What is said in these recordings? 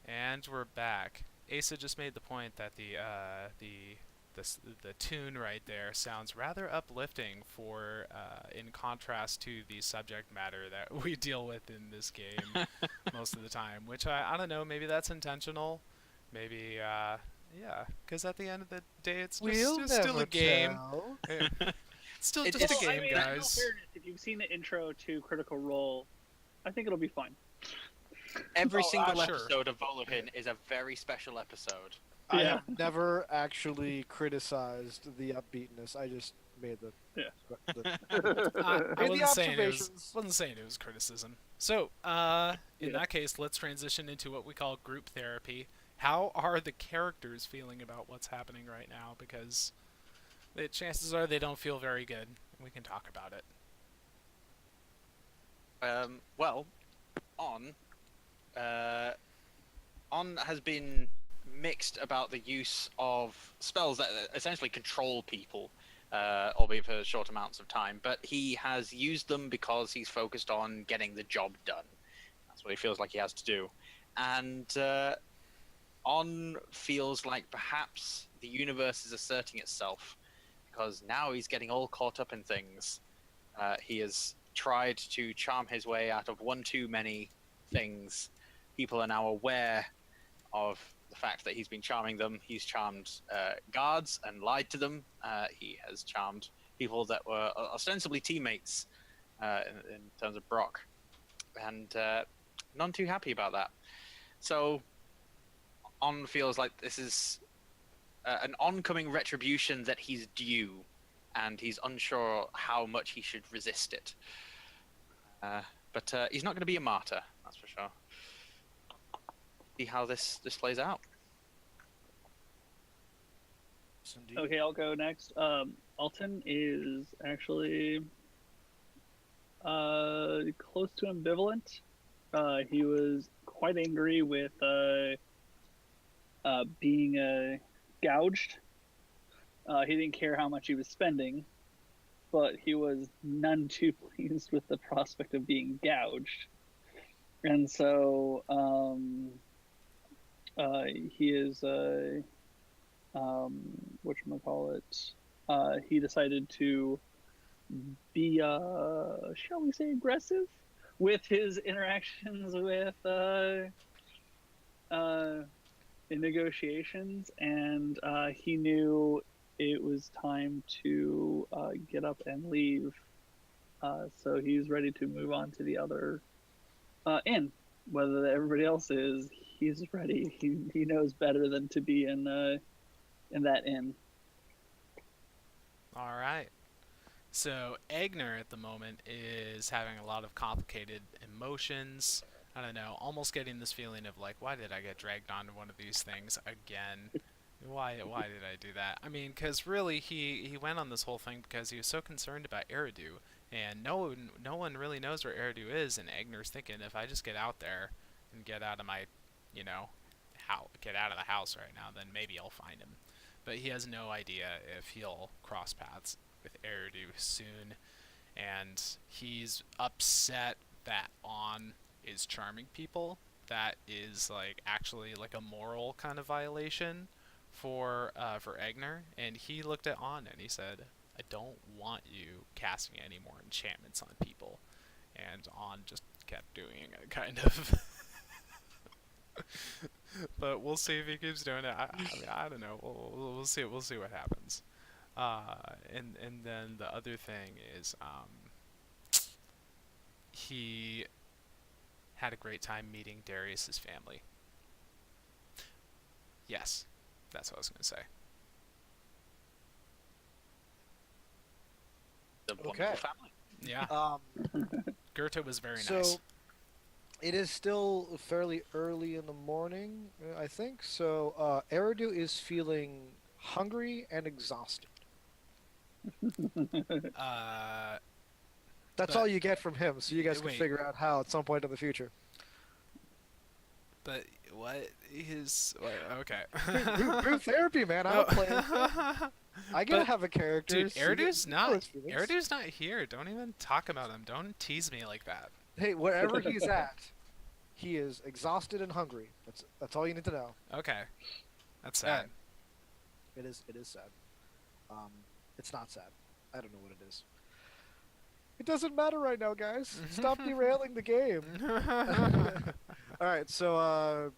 And we're back. Asa just made the point that the tune right there sounds rather uplifting for in contrast to the subject matter that we deal with in this game most of the time. Which I don't know. Maybe that's intentional. Maybe yeah. Because at the end of the day, We'll it's still never a game. tell. Eh, It's still It- just a it's- Well, I game, mean, in all guys. fairness, if you've seen the intro to Critical Role, I think it'll be fine. Every Oh, single sure. episode of Volohin is a very special episode. I Yeah. have never actually criticized the upbeatness. I just made the Yeah. I made the wasn't saying observations. it was criticism. So, in that case, let's transition into what we call group therapy. How are the characters feeling about what's happening right now? Because the chances are they don't feel very good. We can talk about it. Well, On has been mixed about the use of spells that essentially control people, albeit for short amounts of time. But he has used them because he's focused on getting the job done. That's what he feels like he has to do. And On feels like perhaps the universe is asserting itself because now he's getting all caught up in things. He has tried to charm his way out of one too many things. People are now aware of the fact that he's been charming them. He's charmed guards and lied to them. He has charmed people that were ostensibly teammates in terms of Brock, and none too happy about that. So On feels like this is an oncoming retribution that he's due, and he's unsure how much he should resist it. But he's not going to be a martyr, that's for sure. See how this plays out. Yes, indeed. Okay, I'll go next. Alton is actually close to ambivalent. He was quite angry with being gouged. He didn't care how much he was spending, but he was none too pleased with the prospect of being gouged. And so he is whatchamacallit, he decided to be shall we say aggressive with his interactions with in negotiations, and he knew it was time to get up and leave, so he's ready to move on to the other inn. Whether everybody else is, he's ready. He knows better than to be in that inn. All right. So Eigner at the moment is having a lot of complicated emotions. I don't know, almost getting this feeling of like, why did I get dragged onto one of these things again? Why did I do that? I mean, because really he went on this whole thing because he was so concerned about Eridu, and no one really knows where Eridu is, and Eigner's thinking if I just get out there and get out of my, get out of the house right now, then maybe I'll find him. But he has no idea if he'll cross paths with Eridu soon, and he's upset that On is charming people. That is like actually like a moral kind of violation for Eigner, and he looked at On and he said, "I don't want you casting any more enchantments on people." And On just kept doing it, kind of. But we'll see if he keeps doing it. I don't know. We'll see. We'll see what happens. And then the other thing is, he had a great time meeting Darius's family. Yes, that's what I was gonna say. The Okay. wonderful family. Yeah, Goethe was very So nice. it is still fairly early in the morning, I think. So Eridu is feeling hungry and exhausted. That's But- all you get from him, so you guys can Wait. figure out how at some point in the future. But what is okay? Group therapy, man. I'm No. not playing. I gotta But, have a character. Dude, so you get Eridu's to know his feelings. Eridu's not here. Don't even talk about him. Don't tease me like that. Hey, wherever he's at, He is exhausted and hungry. That's all you need to know. Okay. That's Alright. sad. It is sad. It's not sad. I don't know what it is. It doesn't matter right now, guys. Stop derailing the game. All right, so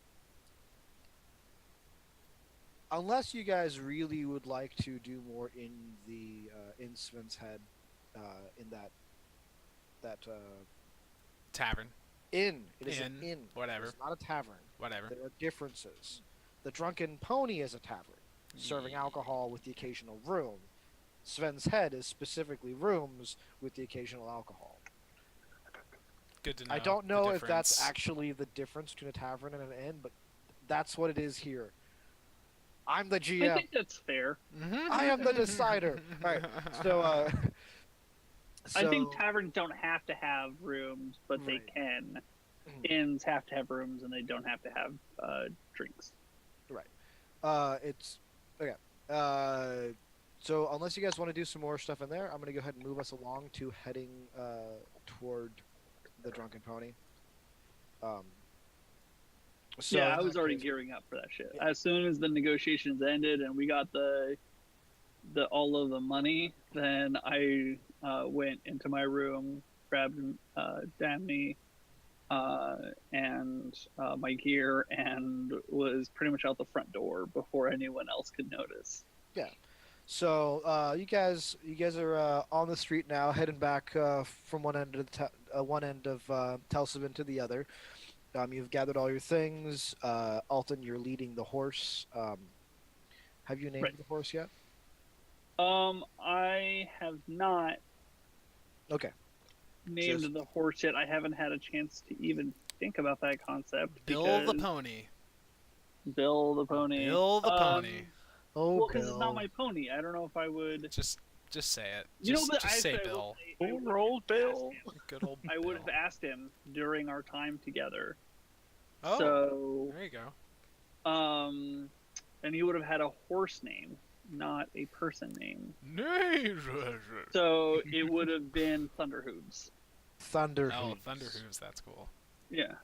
unless you guys really would like to do more in the in Sven's head, in that Tavern. inn. It is Inn, an inn. whatever. It's not a tavern. Whatever. There are differences. The Drunken Pony is a tavern, serving Yeah. alcohol with the occasional room. Sven's head is specifically rooms with the occasional alcohol. Good to know. I don't the know if that's difference. actually the difference between a tavern and an inn, but that's what it is here. I'm the I GM. think that's fair. I am the decider. All right, so I think taverns don't have to have rooms, but they Right. can. Mhm. Inns have to have rooms, and they don't have to have drinks. It's okay. So unless you guys want to do some more stuff in there, I'm gonna go ahead and move us along to heading toward the Drunken Pony. So Yeah, in I was that already case- gearing up for that shit. Yeah. As soon as the negotiations ended and we got the all of the money, then I went into my room, grabbed Dammy and my gear, and was pretty much out the front door before anyone else could notice. So you guys are on the street now, heading back from one end of Telsavin to the other. You've gathered all your things. Alton, you're leading the horse. Have you named Right. the horse yet? I have not Okay. named Just- the horse yet. I haven't had a chance to even think about that concept. Bill the because- pony. Bill the pony. Bill the pony. Oh, Well, because it's Bill. not my pony. I don't know if I would. Just say it. You know, Just, but just say I Bill. Poor old Bill. Good old I would have Bill. asked him during our time together. Oh, So, there you go. and he would have had a horse name, not a person name. Nay, So it would have been Thunder Hooves. Thunder. Oh, Hooves. Thunder Hooves. That's cool. Yeah.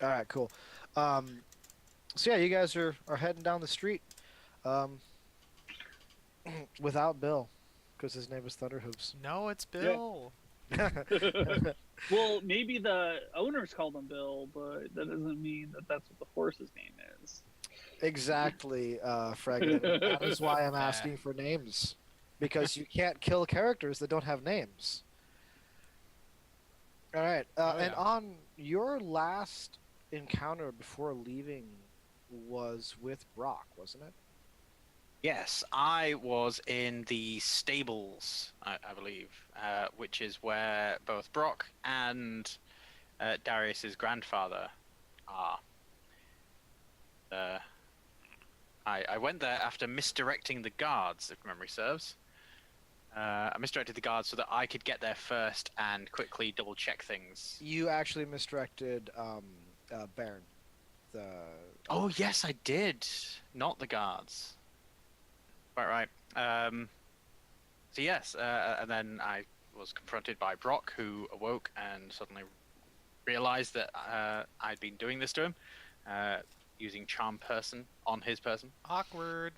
All right, cool. So yeah, you guys are heading down the street, without Bill, because his name is Thunder Hooves. No, it's Bill. Well, maybe the owners called him Bill, but that doesn't mean that that's what the horse's name is. Exactly, Fragment. That is why I'm asking for names, because you can't kill characters that don't have names. All right, Oh, and yeah. on your last encounter before leaving was with Brock, wasn't it? Yes, I was in the stables, I believe, which is where both Brock and Darius's grandfather are. I went there after misdirecting the guards, if memory serves. I misdirected the guards so that I could get there first and quickly double-check things. You actually misdirected Baron. Oh, yes, I did. Not the guards. Right. So yes, and then I was confronted by Brock, who awoke and suddenly realized that I'd been doing this to him, using charm person on his person. Awkward.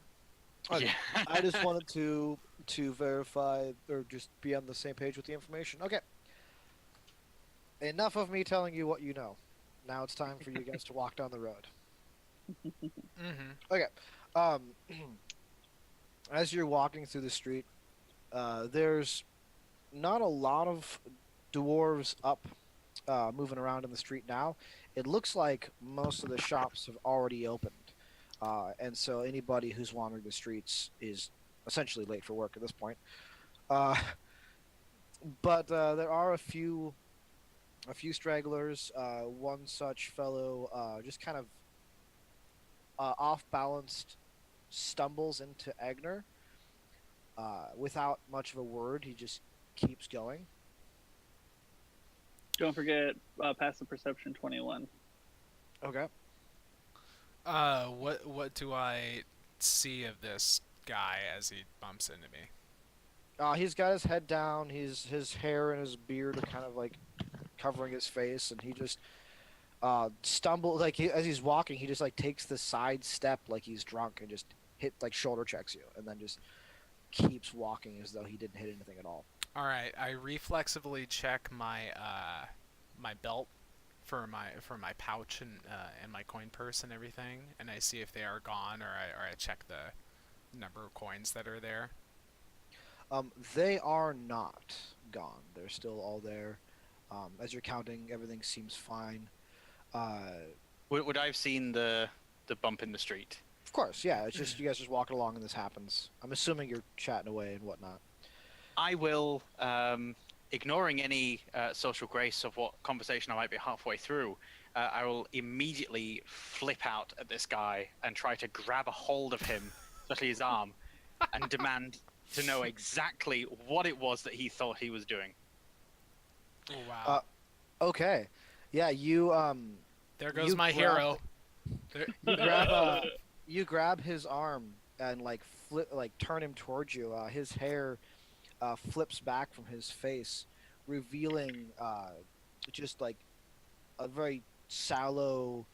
Okay. Yeah. I just wanted to verify or just be on the same page with the information. Okay. Enough of me telling you what you know. Now it's time for you guys to walk down the road. Mm-hmm. Okay. As you're walking through the street, there's not a lot of dwarves up, moving around in the street now. It looks like most of the shops have already opened, and so anybody who's wandering the streets is essentially late for work at this point. But there are a few stragglers. One such fellow just kind of off-balanced stumbles into Eigner. Without much of a word, he just keeps going. Don't forget passive perception 21. Okay. What do I see of this guy as he bumps into me? He's got his head down. His hair and his beard are kind of like covering his face, and he just stumble like as he's walking. He just like takes the side step like he's drunk and just shoulder checks you, and then just keeps walking as though he didn't hit anything at all. All right, I reflexively check my my belt for my pouch and my coin purse and everything, and I see if they are gone, or I check the number of coins that are there. They are not gone. They're still all there. As you're counting, everything seems fine. Would I have seen the bump in the street? Of course, yeah. It's just you guys just walking along and this happens. I'm assuming you're chatting away and whatnot. I will, ignoring any social grace of what conversation I might be halfway through, I will immediately flip out at this guy and try to grab a hold of him, especially his arm, and demand to know exactly what it was that he thought he was doing. Oh, wow. Okay, yeah. You there goes you my grab- hero. There, you grab his arm and turn him towards you. His hair flips back from his face, revealing just like a very sallow,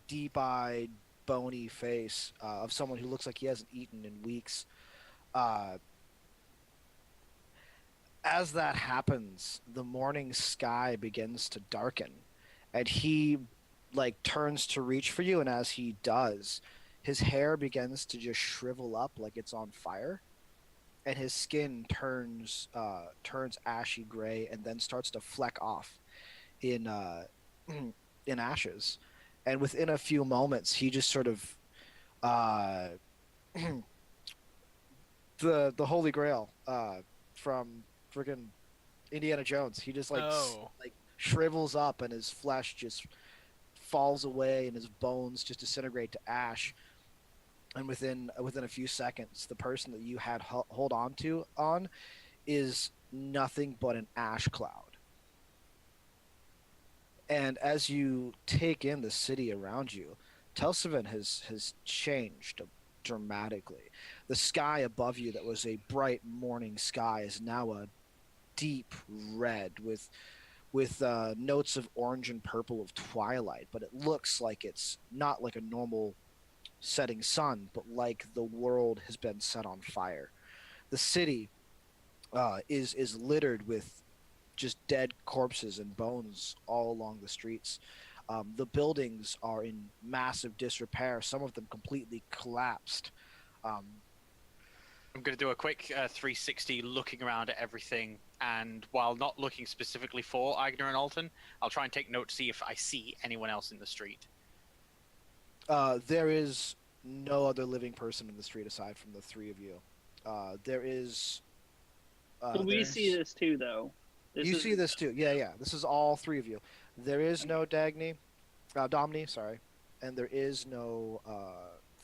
deep-eyed, bony face of someone who looks like he hasn't eaten in weeks. As that happens, the morning sky begins to darken, and he turns to reach for you, and as he does, his hair begins to just shrivel up like it's on fire, and his skin turns ashy gray and then starts to fleck off in in ashes. And within a few moments, he just sort of the Holy Grail from friggin' Indiana Jones. He just shrivels up, and his flesh just falls away, and his bones just disintegrate to ash. And within a few seconds, the person that you had hold on to is nothing but an ash cloud. And as you take in the city around you, Telsavan has changed dramatically. The sky above you that was a bright morning sky is now a deep red with notes of orange and purple of twilight, but it looks like it's not like a normal setting sun, but like the world has been set on fire. The city is littered with just dead corpses and bones all along the streets. The buildings are in massive disrepair, some of them completely collapsed. I'm going to do a quick 360 looking around at everything, and while not looking specifically for Eigner and Alton, I'll try and take note to see if I see anyone else in the street. There is no other living person in the street aside from the three of you. There is... So we see this too, though. See this too. Yeah. This is all three of you. There is no Domni, sorry. And there is no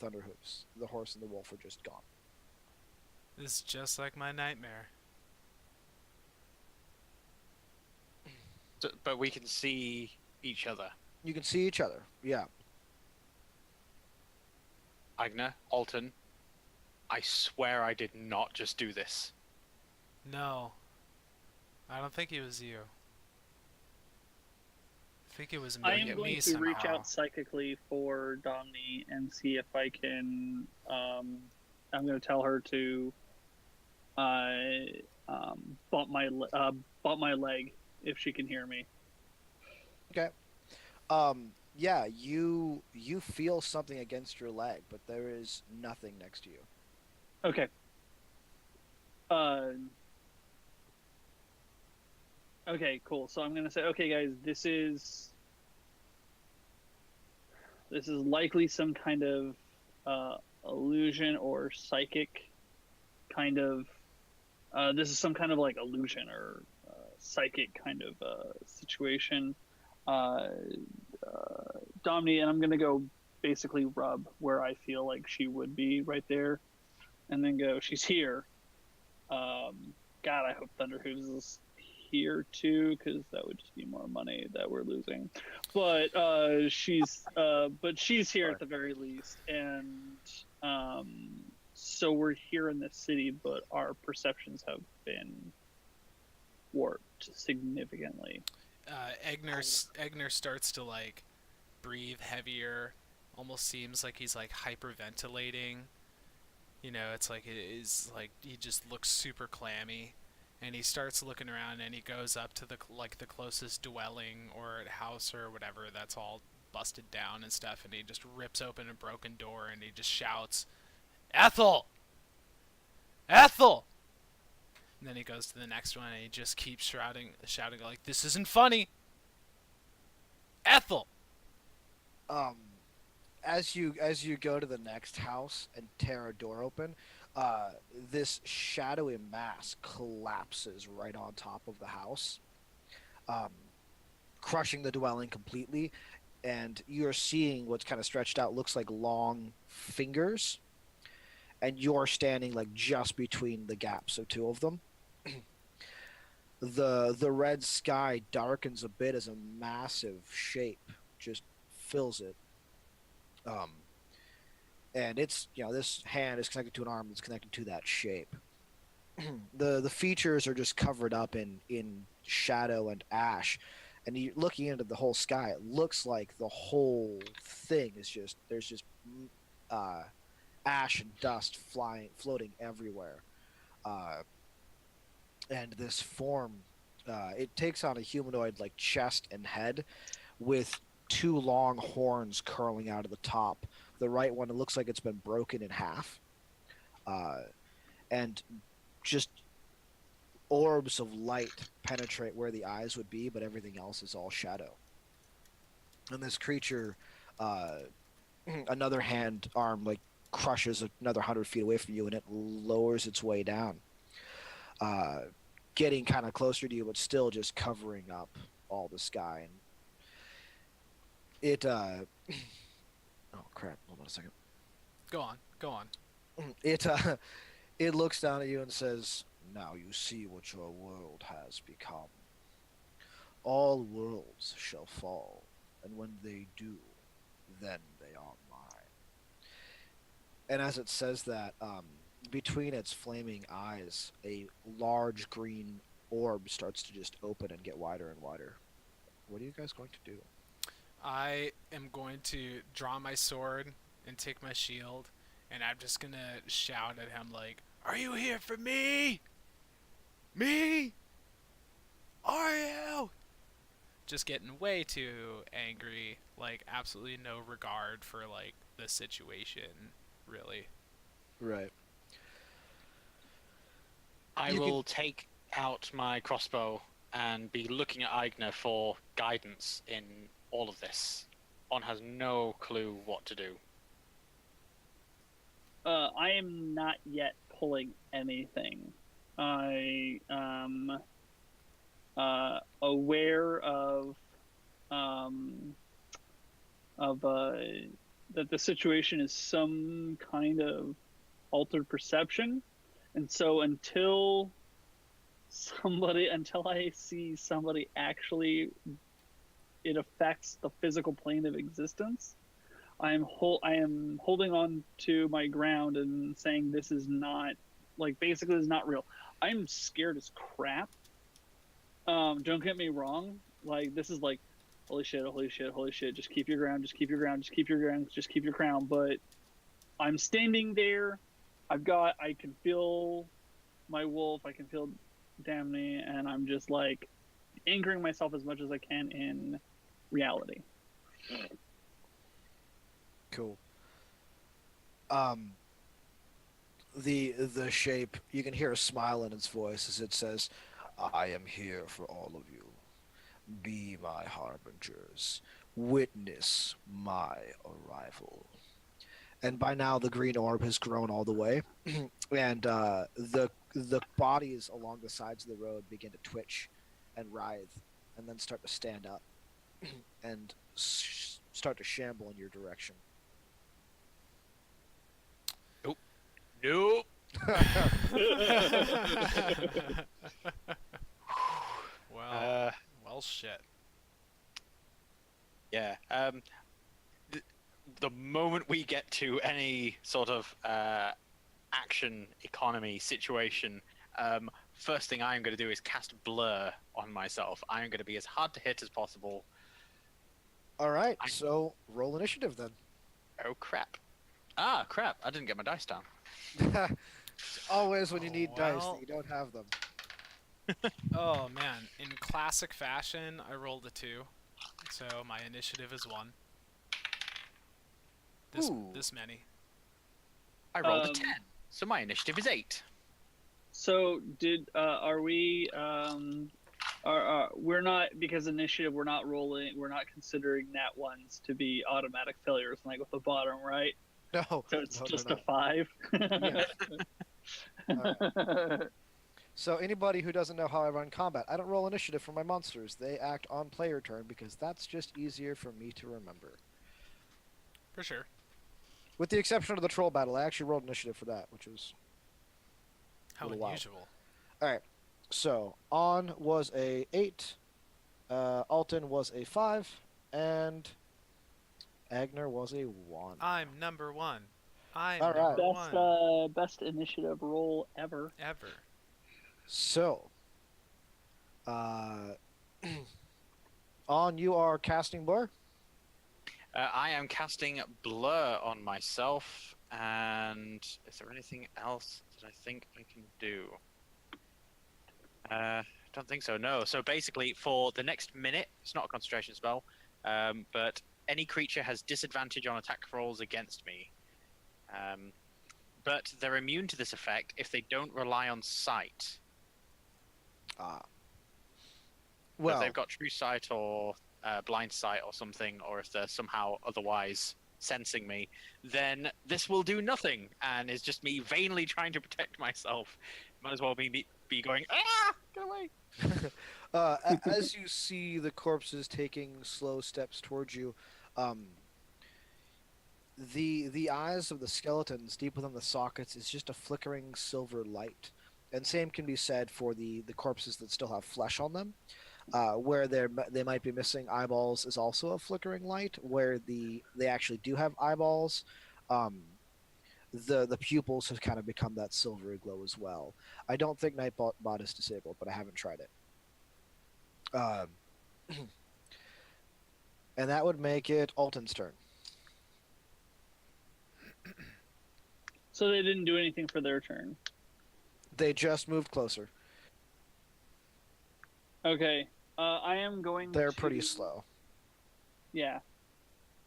Thunderhooves. The horse and the wolf are just gone. This is just like my nightmare. So, but we can see each other. You can see each other, yeah. Eigner, Alton, I swear I did not just do this. No. I don't think it was you. I think it was me. I am going to somehow. reach out psychically for Domni and see if I can. I'm going to tell her to bump my leg if she can hear me. Okay. Yeah, you feel something against your leg, but there is nothing next to you. Okay. Okay, cool. So I'm gonna say, okay, guys, this is likely some kind of illusion or psychic kind of. This is some kind of like illusion or psychic kind of situation. Domni, and I'm gonna go basically rub where I feel like she would be right there, and then go, she's here. God, I hope Thunderhooves is here too, because that would just be more money that we're losing. But she's here at the very least, and so we're here in the city, but our perceptions have been warped significantly. Egner starts to like breathe heavier. Almost seems like he's like hyperventilating. You know, it's like it is like he just looks super clammy, and he starts looking around and he goes up to the closest dwelling or house or whatever that's all busted down and stuff, and he just rips open a broken door and he just shouts, "Ethel! Ethel!" And then he goes to the next one and he just keeps shouting like, "This isn't funny, Ethel!" Um, as you go to the next house and tear a door open, this shadowy mass collapses right on top of the house, um, crushing the dwelling completely. And you're seeing what's kind of stretched out looks like long fingers, and you're standing like just between the gaps of two of them. The red sky darkens a bit as a massive shape just fills it. Um, and it's this hand is connected to an arm that's connected to that shape. The features are just covered up in shadow and ash, and you looking into the whole sky, it looks like the whole thing is just there's just uh, ash and dust floating everywhere. Uh, and this form, it takes on a humanoid like chest and head, with two long horns curling out of the top. The right one, it looks like it's been broken in half, uh, and just orbs of light penetrate where the eyes would be, but everything else is all shadow. And this creature, uh, another hand arm like crushes another 100 feet away from you, and it lowers its way down, uh, getting kind of closer to you, but still just covering up all the sky. And it, oh crap! Hold on a second. Go on, go on. It looks down at you and says, "Now you see what your world has become. All worlds shall fall, and when they do, then they are mine." And as it says that, between its flaming eyes, a large green orb starts to just open and get wider and wider. What are you guys going to do? I am going to draw my sword and take my shield, and I'm just gonna shout at him like, "Are you here for me? Me? Are you?" Just getting way too angry, like absolutely no regard for like the situation, really. Right. I You will take out my crossbow and be looking at Eigner for guidance in all of this. Onn has no clue what to do. I am not yet pulling anything. I am aware of that the situation is some kind of altered perception, and so until I see somebody actually it affects the physical plane of existence, I am holding on to my ground and saying this is not, like, basically this is not real. I'm scared as crap. Don't get me wrong. Like, this is like, holy shit, holy shit, holy shit. Just keep your ground, just keep your ground, just keep your ground, just keep your crown. But I'm standing there. I can feel my wolf. I can feel Damney, and I'm just like anchoring myself as much as I can in reality. Cool. The shape, you can hear a smile in its voice as it says, "I am here for all of you. Be my harbingers. Witness my arrival." And by now the green orb has grown all the way, and the bodies along the sides of the road begin to twitch and writhe, and then start to stand up and start to shamble in your direction. Nope. Well, well, shit. Yeah. The moment we get to any sort of action economy situation, first thing I'm going to do is cast Blur on myself. I'm going to be as hard to hit as possible. All right, so roll initiative then. Oh, crap. Ah, crap. I didn't get my dice down. Always when you Oh, need dice well. that you don't have them. Oh man, in classic fashion, I rolled a 2, so my initiative is 1. Ooh. This many. I rolled a 10, so my initiative is 8. So are we we're not, because initiative, we're not considering nat ones to be automatic failures like with the bottom, right? No. So it's no, just no, a 5. Yeah. Alright. So anybody who doesn't know how I run combat, I don't roll initiative for my monsters. They act on player turn because that's just easier for me to remember. For sure. With the exception of the troll battle, I actually rolled initiative for that, which was How little wild. unusual. Alright. So Onn was a 8, Alton was a 5, and Eigner was a 1. I'm number 1. I'm All right. number 1. Best initiative roll ever. Ever. So, On, you are casting Blur? I am casting Blur on myself, and is there anything else that I think I can do? Don't think so, no. So basically, for the next minute, it's not a concentration spell, but any creature has disadvantage on attack rolls against me. But they're immune to this effect if they don't rely on sight. Well, If they've got true sight or blind sight or something, or if they're somehow otherwise sensing me, then this will do nothing, and is just me vainly trying to protect myself. Might as well be going, ah, get away. as you see the corpses taking slow steps towards you, the eyes of the skeletons deep within the sockets is just a flickering silver light. And same can be said for the corpses that still have flesh on them. Where they might be missing eyeballs is also a flickering light. Where they actually do have eyeballs, the pupils have kind of become that silvery glow as well. I don't think Nightbot is disabled, but I haven't tried it. And that would make it Alton's turn. So they didn't do anything for their turn. They just moved closer. Okay. I am going They're to... pretty slow. Yeah.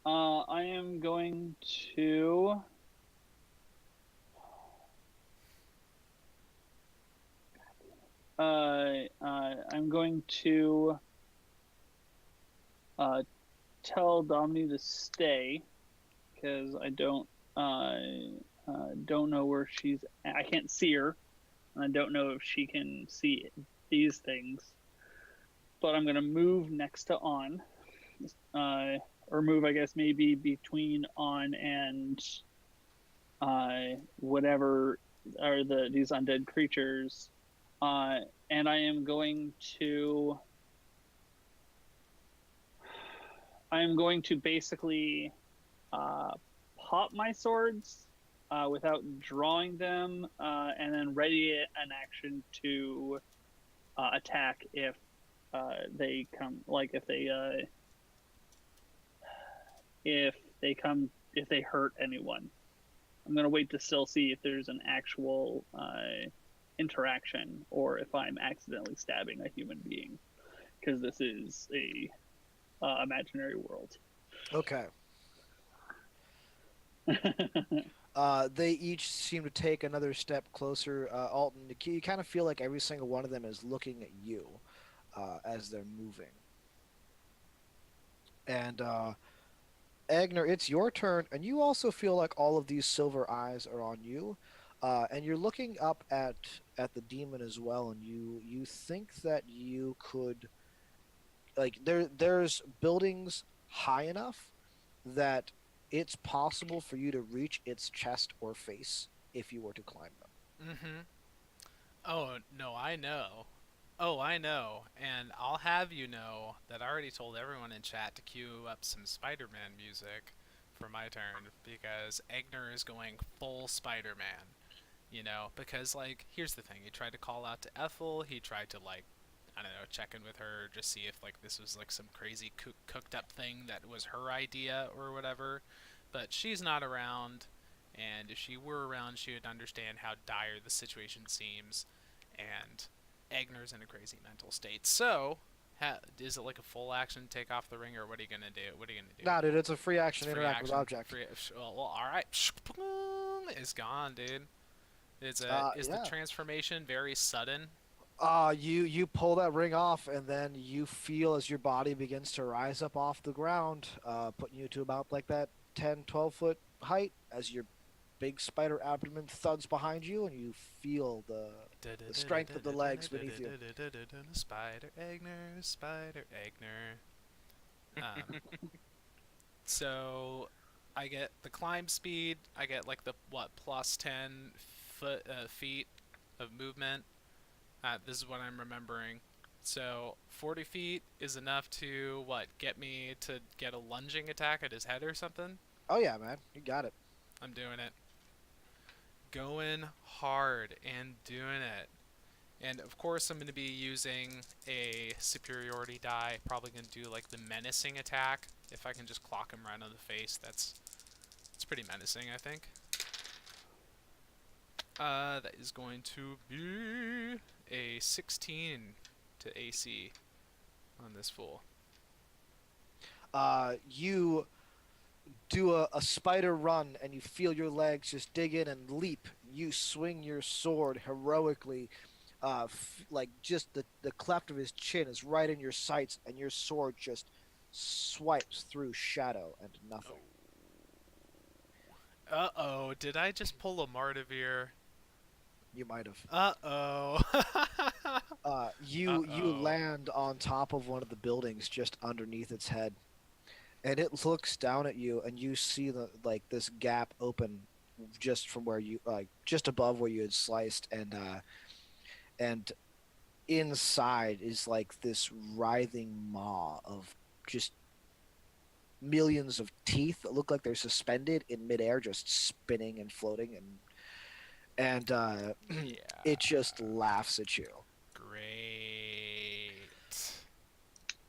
I am going to... I'm going to tell Domini to stay, because I don't know where she's at. I can't see her, and I don't know if she can see these things. But I'm going to move next to Onn, or move, I guess, maybe between Onn and whatever are these undead creatures. And I am going to basically pop my swords without drawing them, and then ready an action to attack if they come, like if they hurt anyone. I'm gonna wait to still see if there's an actual interaction, or if I'm accidentally stabbing a human being, because this is a imaginary world. Okay. They each seem to take another step closer. Alton, you kind of feel like every single one of them is looking at you as they're moving. And Eigner, it's your turn, and you also feel like all of these silver eyes are on you. And you're looking up at the demon as well, and you think that you could, like, there's buildings high enough that it's possible for you to reach its chest or face if you were to climb them. Mm-hmm. Oh, no, I know. Oh, I know. And I'll have you know that I already told everyone in chat to queue up some Spider-Man music for my turn, because Eigner is going full Spider-Man. You know, because like here's the thing, he tried to call out to Ethel, he tried to like I don't know, check in with her, just see if like this was like some crazy cooked up thing that was her idea or whatever. But she's not around, and if she were around, she would understand how dire the situation seems, and Eigner's in a crazy mental state. So, is it like a full action take off the ring, or what are you gonna do? What are you gonna do? Nah, dude, it's a free It's action free interact with action. object. Well, all right. It's gone, dude. Is the Yeah. transformation very sudden? You pull that ring off, and then you feel as your body begins to rise up off the ground, putting you to about like that 10, 12 foot height as your big spider abdomen thuds behind you, and you feel the strength of the legs beneath you. Spider Eigner, Spider Eigner. So I get the climb speed. I get like the what plus 10 feet of movement. This is what I'm remembering. So 40 feet is enough to what get me to get a lunging attack at his head or something. Oh yeah, man, you got it. I'm doing it. Going hard and doing it. And of course, I'm going to be using a superiority die. Probably going to do like the menacing attack. If I can just clock him right on the face, that's pretty menacing, I think. That is going to be a 16 to AC on this fool. You do a spider run, and you feel your legs just dig in and leap. You swing your sword heroically, like just the cleft of his chin is right in your sights, and your sword just swipes through shadow and nothing. Uh-oh, did I just pull a Martivir? You might have. Uh-oh. You Uh-oh. land on top of one of the buildings just underneath its head, and it looks down at you, and you see this gap open just from where you just above where you had sliced, and inside is like this writhing maw of just millions of teeth that look like they're suspended in midair, just spinning and floating, and Yeah. it just laughs at you. Great.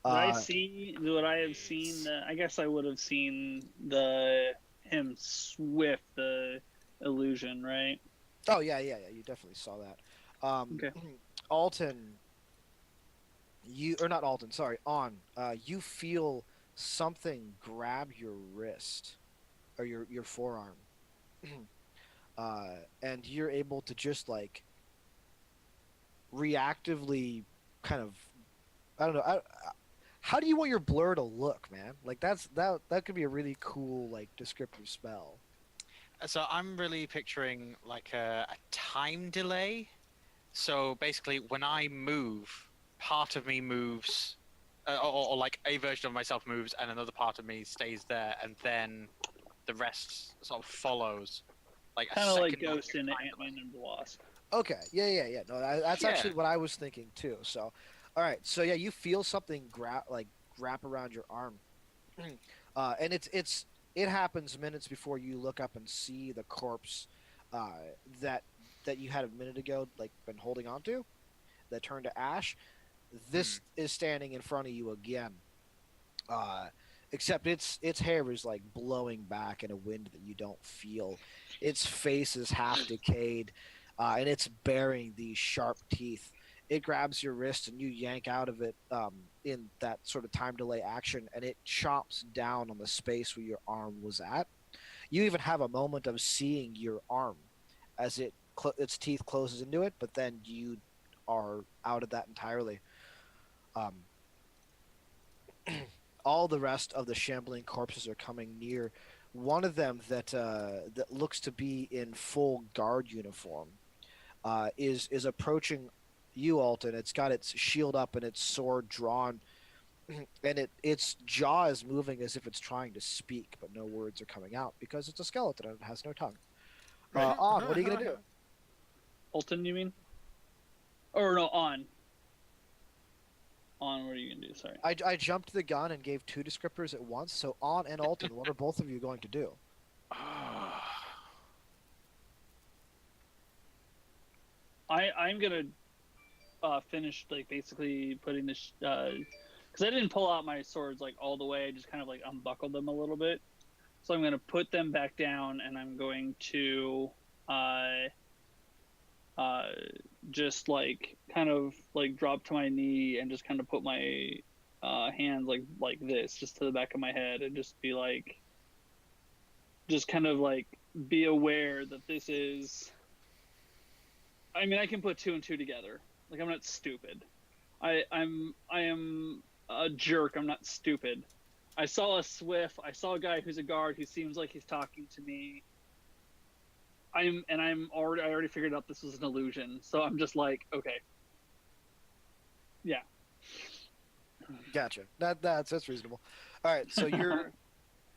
Did I see what I have seen? I guess I would have seen him swift the illusion, right? Oh yeah. You definitely saw that. Okay. Alton, not Alton. Sorry, Onn. You feel something grab your wrist or your forearm, and you're able to just like reactively kind of, I don't know. How do you want your blur to look, man? Like that could be a really cool like descriptive spell. So I'm really picturing like a time delay. So basically, when I move, part of me moves, or like a version of myself moves, and another part of me stays there, and then the rest sort of follows. Like Kind of like second Ghost in time Ant-Man and the Wasp. Okay. Yeah. No, that's Yeah. actually what I was thinking too. So, all right. So yeah, you feel something wrap around your arm, and it happens minutes before you look up and see the corpse that you had a minute ago, like been holding on to, that turned to ash. This is standing in front of you again. Except its hair is like blowing back in a wind that you don't feel. Its face is half decayed, and it's bearing these sharp teeth. It grabs your wrist and you yank out of it in that sort of time delay action, and it chops down on the space where your arm was at. You even have a moment of seeing your arm as its teeth closes into it, but then you are out of that entirely. All the rest of the shambling corpses are coming near. One of them that looks to be in full guard uniform is approaching you, Alton. It's got its shield up and its sword drawn, and its jaw is moving as if it's trying to speak, but no words are coming out because it's a skeleton and it has no tongue. Onn, what are you gonna do? Alton, you mean? Or no, On, what are you gonna do? Sorry. I jumped the gun and gave two descriptors at once. So Onn and Alton, what are both of you going to do? I'm gonna finish like basically putting this because I didn't pull out my swords like all the way. I just kind of like unbuckled them a little bit. So I'm gonna put them back down, and I'm going to just like kind of like drop to my knee and just kind of put my hands like this just to the back of my head and just be like, just kind of like be aware that this is. I mean, I can put two and two together. Like, I'm not stupid. I am a jerk. I'm not stupid. I saw a swift. I saw a guy who's a guard who seems like he's talking to me. I already figured out this was an illusion. So I'm just like, okay. Yeah. Gotcha. That's reasonable. All right, so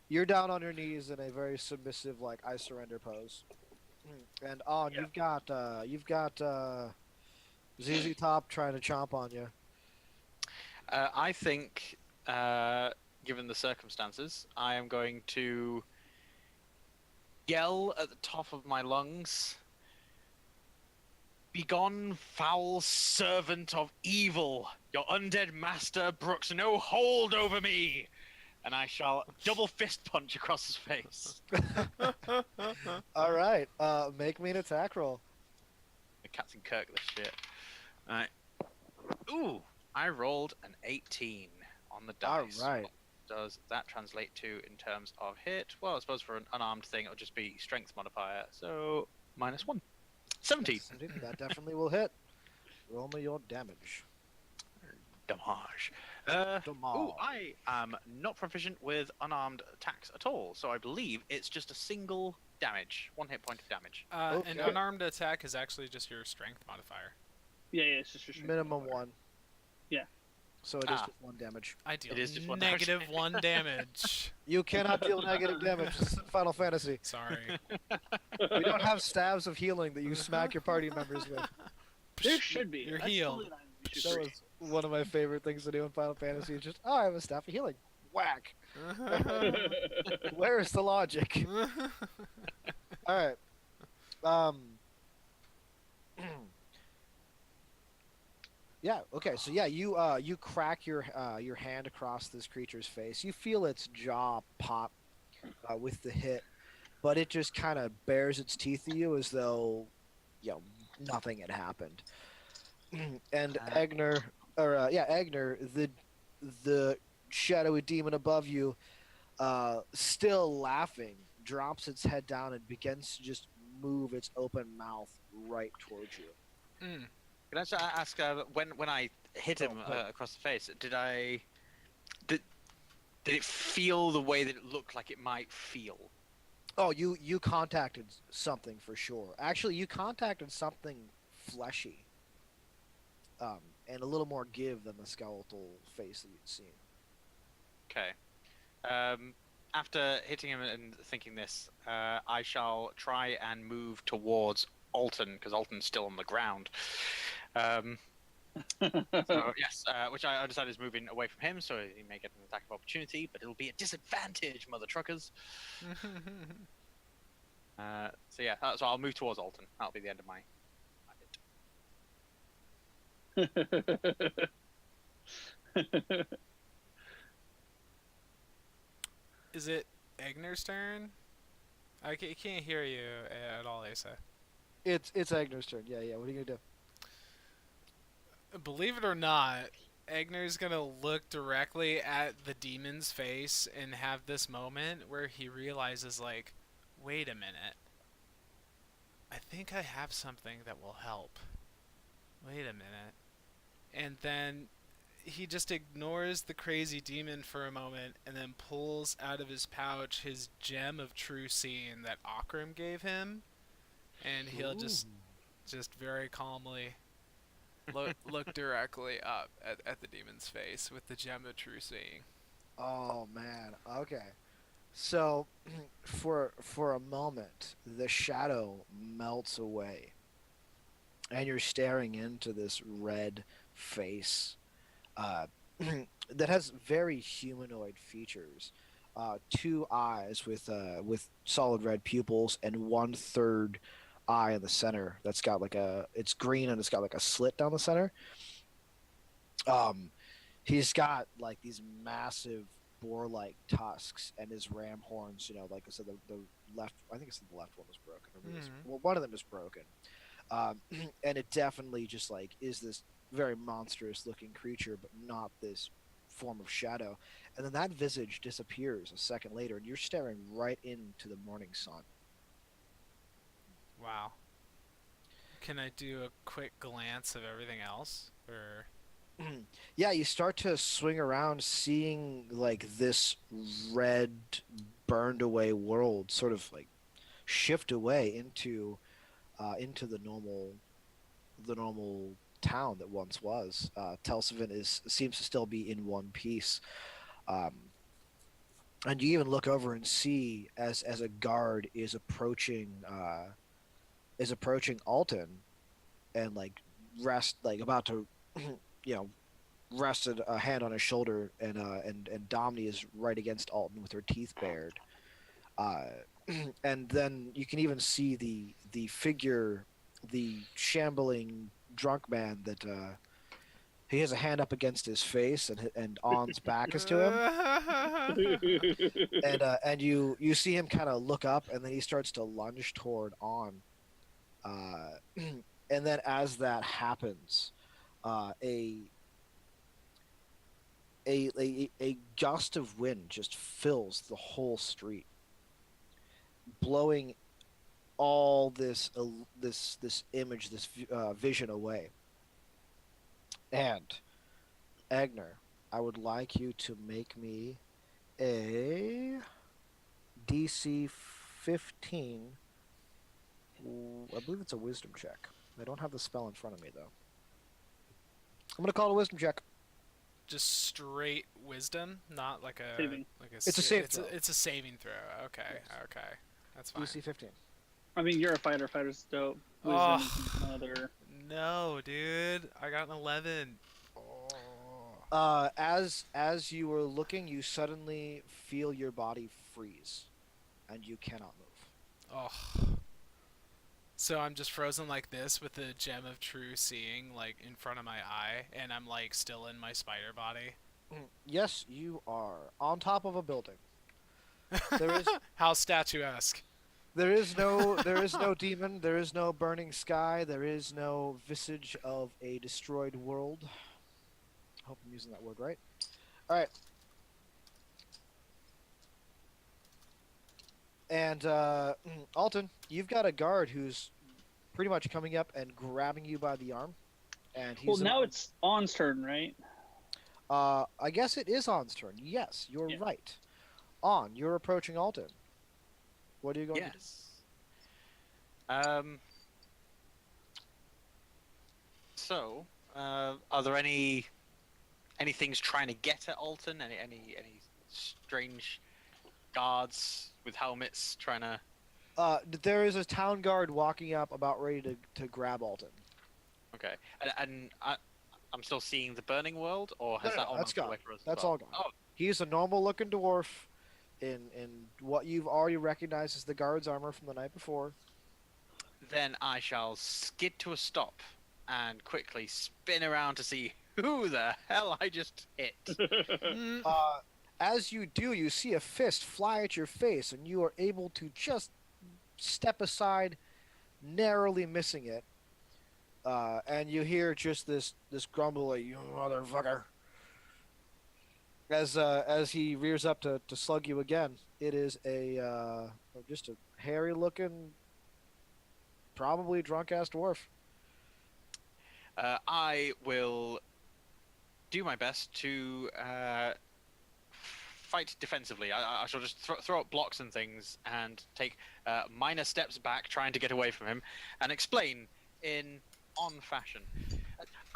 you're down on your knees in a very submissive, like I surrender pose. And on, Yeah. you've got ZZ Top trying to chomp on you. I think, given the circumstances, I am going to yell at the top of my lungs, "Begone, foul servant of evil! Your undead master brooks no hold over me!" And I shall double fist punch across his face. All right, make me an attack roll. Captain Kirk, this shit. Alright. Ooh, I rolled an 18 on the dice. All right. What does that translate to in terms of hit? Well, I suppose for an unarmed thing, it'll just be strength modifier. So, -1. 17. That definitely will hit. Roll me your damage. Damage. Damage. Ooh, I am not proficient with unarmed attacks at all, so I believe it's just a single damage. 1 hit point of damage. An Okay. unarmed attack is actually just your strength modifier. Yeah, it's just your strength Minimum modifier. 1. Yeah. So it is just 1 damage. I deal It is just 1 damage. -1 damage. You cannot deal negative damage. This is Final Fantasy. Sorry. We don't have stabs of healing that you smack your party members with. There should be. You're That's healed. totally not an issue That for was one of my favorite things to do in Final Fantasy. Just, oh, I have a staff of healing. Whack. Where is the logic? All right. Yeah. Okay. So yeah, you crack your hand across this creature's face. You feel its jaw pop with the hit, but it just kind of bares its teeth at you as though, nothing had happened. And Eigner, the shadowy demon above you, still laughing, drops its head down and begins to just move its open mouth right towards you. Mm. Can I just ask, when I hit him across the face, did it feel the way that it looked like it might feel? Oh, you contacted something for sure. Actually, you contacted something fleshy, and a little more give than the skeletal face that you'd seen. Okay. After hitting him and thinking this, I shall try and move towards Alton, because Alton's still on the ground. So, yes, which I decided is moving away from him, so he may get an attack of opportunity, but it'll be a disadvantage, mother truckers. So yeah, so I'll move towards Alton. That'll be the end of my hit. Is it Eigner's turn? I can't hear you at all, Asa. It's Eigner's turn. Yeah. What are you gonna do? Believe it or not, Eigner's gonna look directly at the demon's face and have this moment where he realizes, like, wait a minute. I think I have something that will help. Wait a minute. And then he just ignores the crazy demon for a moment and then pulls out of his pouch his gem of true seeing that Okrim gave him. And he'll just very calmly look directly up at the demon's face with the gem of true seeing. Oh man. Okay. So, for a moment, the shadow melts away, and you're staring into this red face that has very humanoid features. 2 eyes with solid red pupils and 1/3 eye in the center that's got like it's green and it's got like a slit down the center. He's got like these massive boar-like tusks, and his ram horns. Like I said, the left. I think it's the left one was broken. Or maybe well, one of them is broken. And it definitely just like is this very monstrous-looking creature, but not this form of shadow. And then that visage disappears a second later, and you're staring right into the morning sun. Wow. Can I do a quick glance of everything else, or? Yeah, you start to swing around, seeing like this red, burned away world sort of like shift away into the normal town that once was. Telsavin seems to still be in one piece, and you even look over and see as a guard is approaching Alton, and like about to rested a hand on his shoulder, and Domni is right against Alton with her teeth bared. And then you can even see the figure, the shambling drunk man that he has a hand up against his face, and Onn's back is to him, and you see him kind of look up, and then he starts to lunge toward Onn, and then as that happens, a gust of wind just fills the whole street, blowing all this image, this vision away. And Eigner, I would like you to make me a DC 15. I believe it's a wisdom check. I don't have the spell in front of me though. I'm gonna call it a wisdom check. Just straight wisdom, not like a Saving. It's a save throw. It's a saving throw. Okay, Yes. okay, that's fine. DC 15. I mean, you're a fighter. Fighter's dope. Wisdom Oh. is another. No, dude, I got an 11. Oh. As you were looking, you suddenly feel your body freeze, and you cannot move. Oh. So I'm just frozen like this with the gem of true seeing like in front of my eye, and I'm like still in my spider body. Yes, you are on top of a building. There is How statuesque. there is no demon. There is no burning sky. There is no visage of a destroyed world. I hope I'm using that word right. All right. And Alton, you've got a guard who's pretty much coming up and grabbing you by the arm, and he's Well, now it's Onn's turn, right? I guess it is Onn's turn. Yes, you're right. Onn, you're approaching Alton. What are you going to do? Yes. So, are there any things trying to get at Alton? Any strange guards with helmets trying to? There is a town guard walking up, about ready to grab Alton. Okay, and I'm still seeing the burning world, or has that all that's melted gone. away for us as That's well? all gone. Oh, He's a normal-looking dwarf in what you've already recognized as the guard's armor from the night before. then I shall skid to a stop and quickly spin around to see who the hell I just hit. As you do, you see a fist fly at your face, and you are able to just step aside, narrowly missing it. And you hear just this grumble, like, "You motherfucker!" As he rears up to slug you again. It is just a hairy-looking, probably drunk-ass dwarf. I will do my best to fight defensively. I shall just throw up blocks and things and take minor steps back, trying to get away from him, and explain in Onn fashion.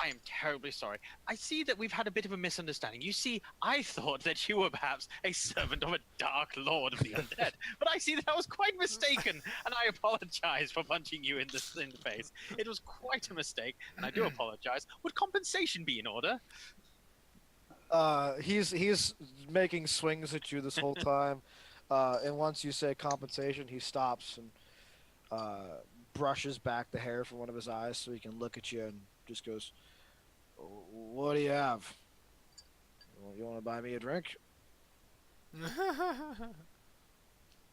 I am terribly sorry. I see that we've had a bit of a misunderstanding. You see, I thought that you were perhaps a servant of a dark lord of the undead, but I see that I was quite mistaken, and I apologize for punching you in the face. It was quite a mistake, and I do apologize. Would compensation be in order? He's making swings at you this whole time, and once you say compensation, he stops and brushes back the hair from one of his eyes so he can look at you and just goes, "What do you have? You want to buy me a drink?"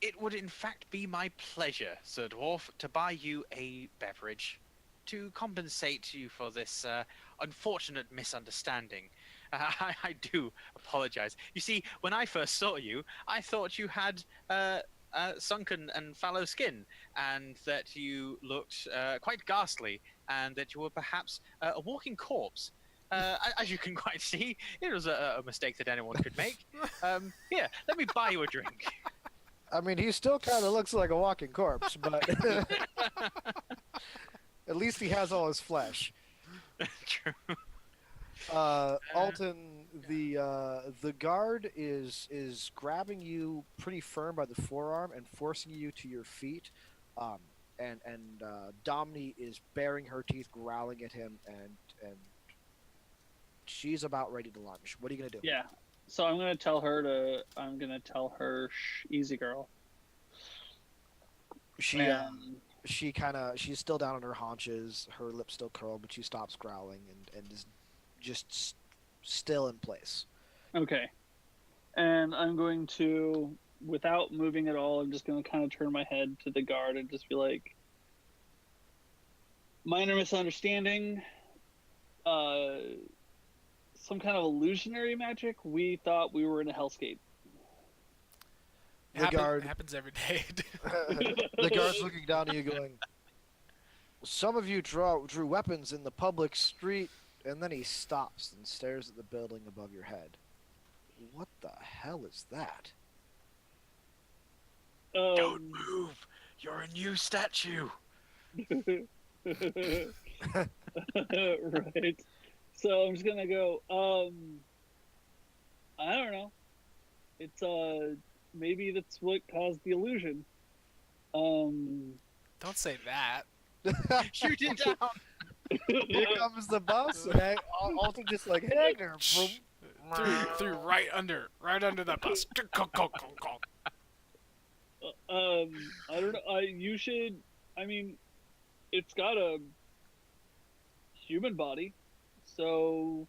It would in fact be my pleasure, Sir Dwarf, to buy you a beverage to compensate you for this unfortunate misunderstanding. I do apologize. You see, when I first saw you, I thought you had sunken and fallow skin, and that you looked quite ghastly, and that you were perhaps a walking corpse. As you can quite see, it was a mistake that anyone could make. Here, let me buy you a drink. I mean, he still kind of looks like a walking corpse, but at least he has all his flesh. True. Alton, the guard is grabbing you pretty firm by the forearm and forcing you to your feet. And Domini is baring her teeth, growling at him, and she's about ready to lunge. What are you gonna do? Yeah. So I'm gonna tell her easy girl. She's still down on her haunches, her lips still curled, but she stops growling and is just still in place. Okay. And I'm going to, without moving at all, I'm just going to kind of turn my head to the guard and just be like, minor misunderstanding, some kind of illusionary magic. We thought we were in a hellscape. Happens every day. The guard's looking down at you going, "Some of you drew weapons in the public street," and then he stops and stares at the building above your head. What the hell is that? Don't move! You're a new statue! Right. So I'm just gonna go, I don't know. It's maybe that's what caused the illusion. Don't say that. Shoot it down! Here comes the bus, and Alton just like, "Eigner, threw right under the bus. I don't know. You should. I mean, it's got a human body, so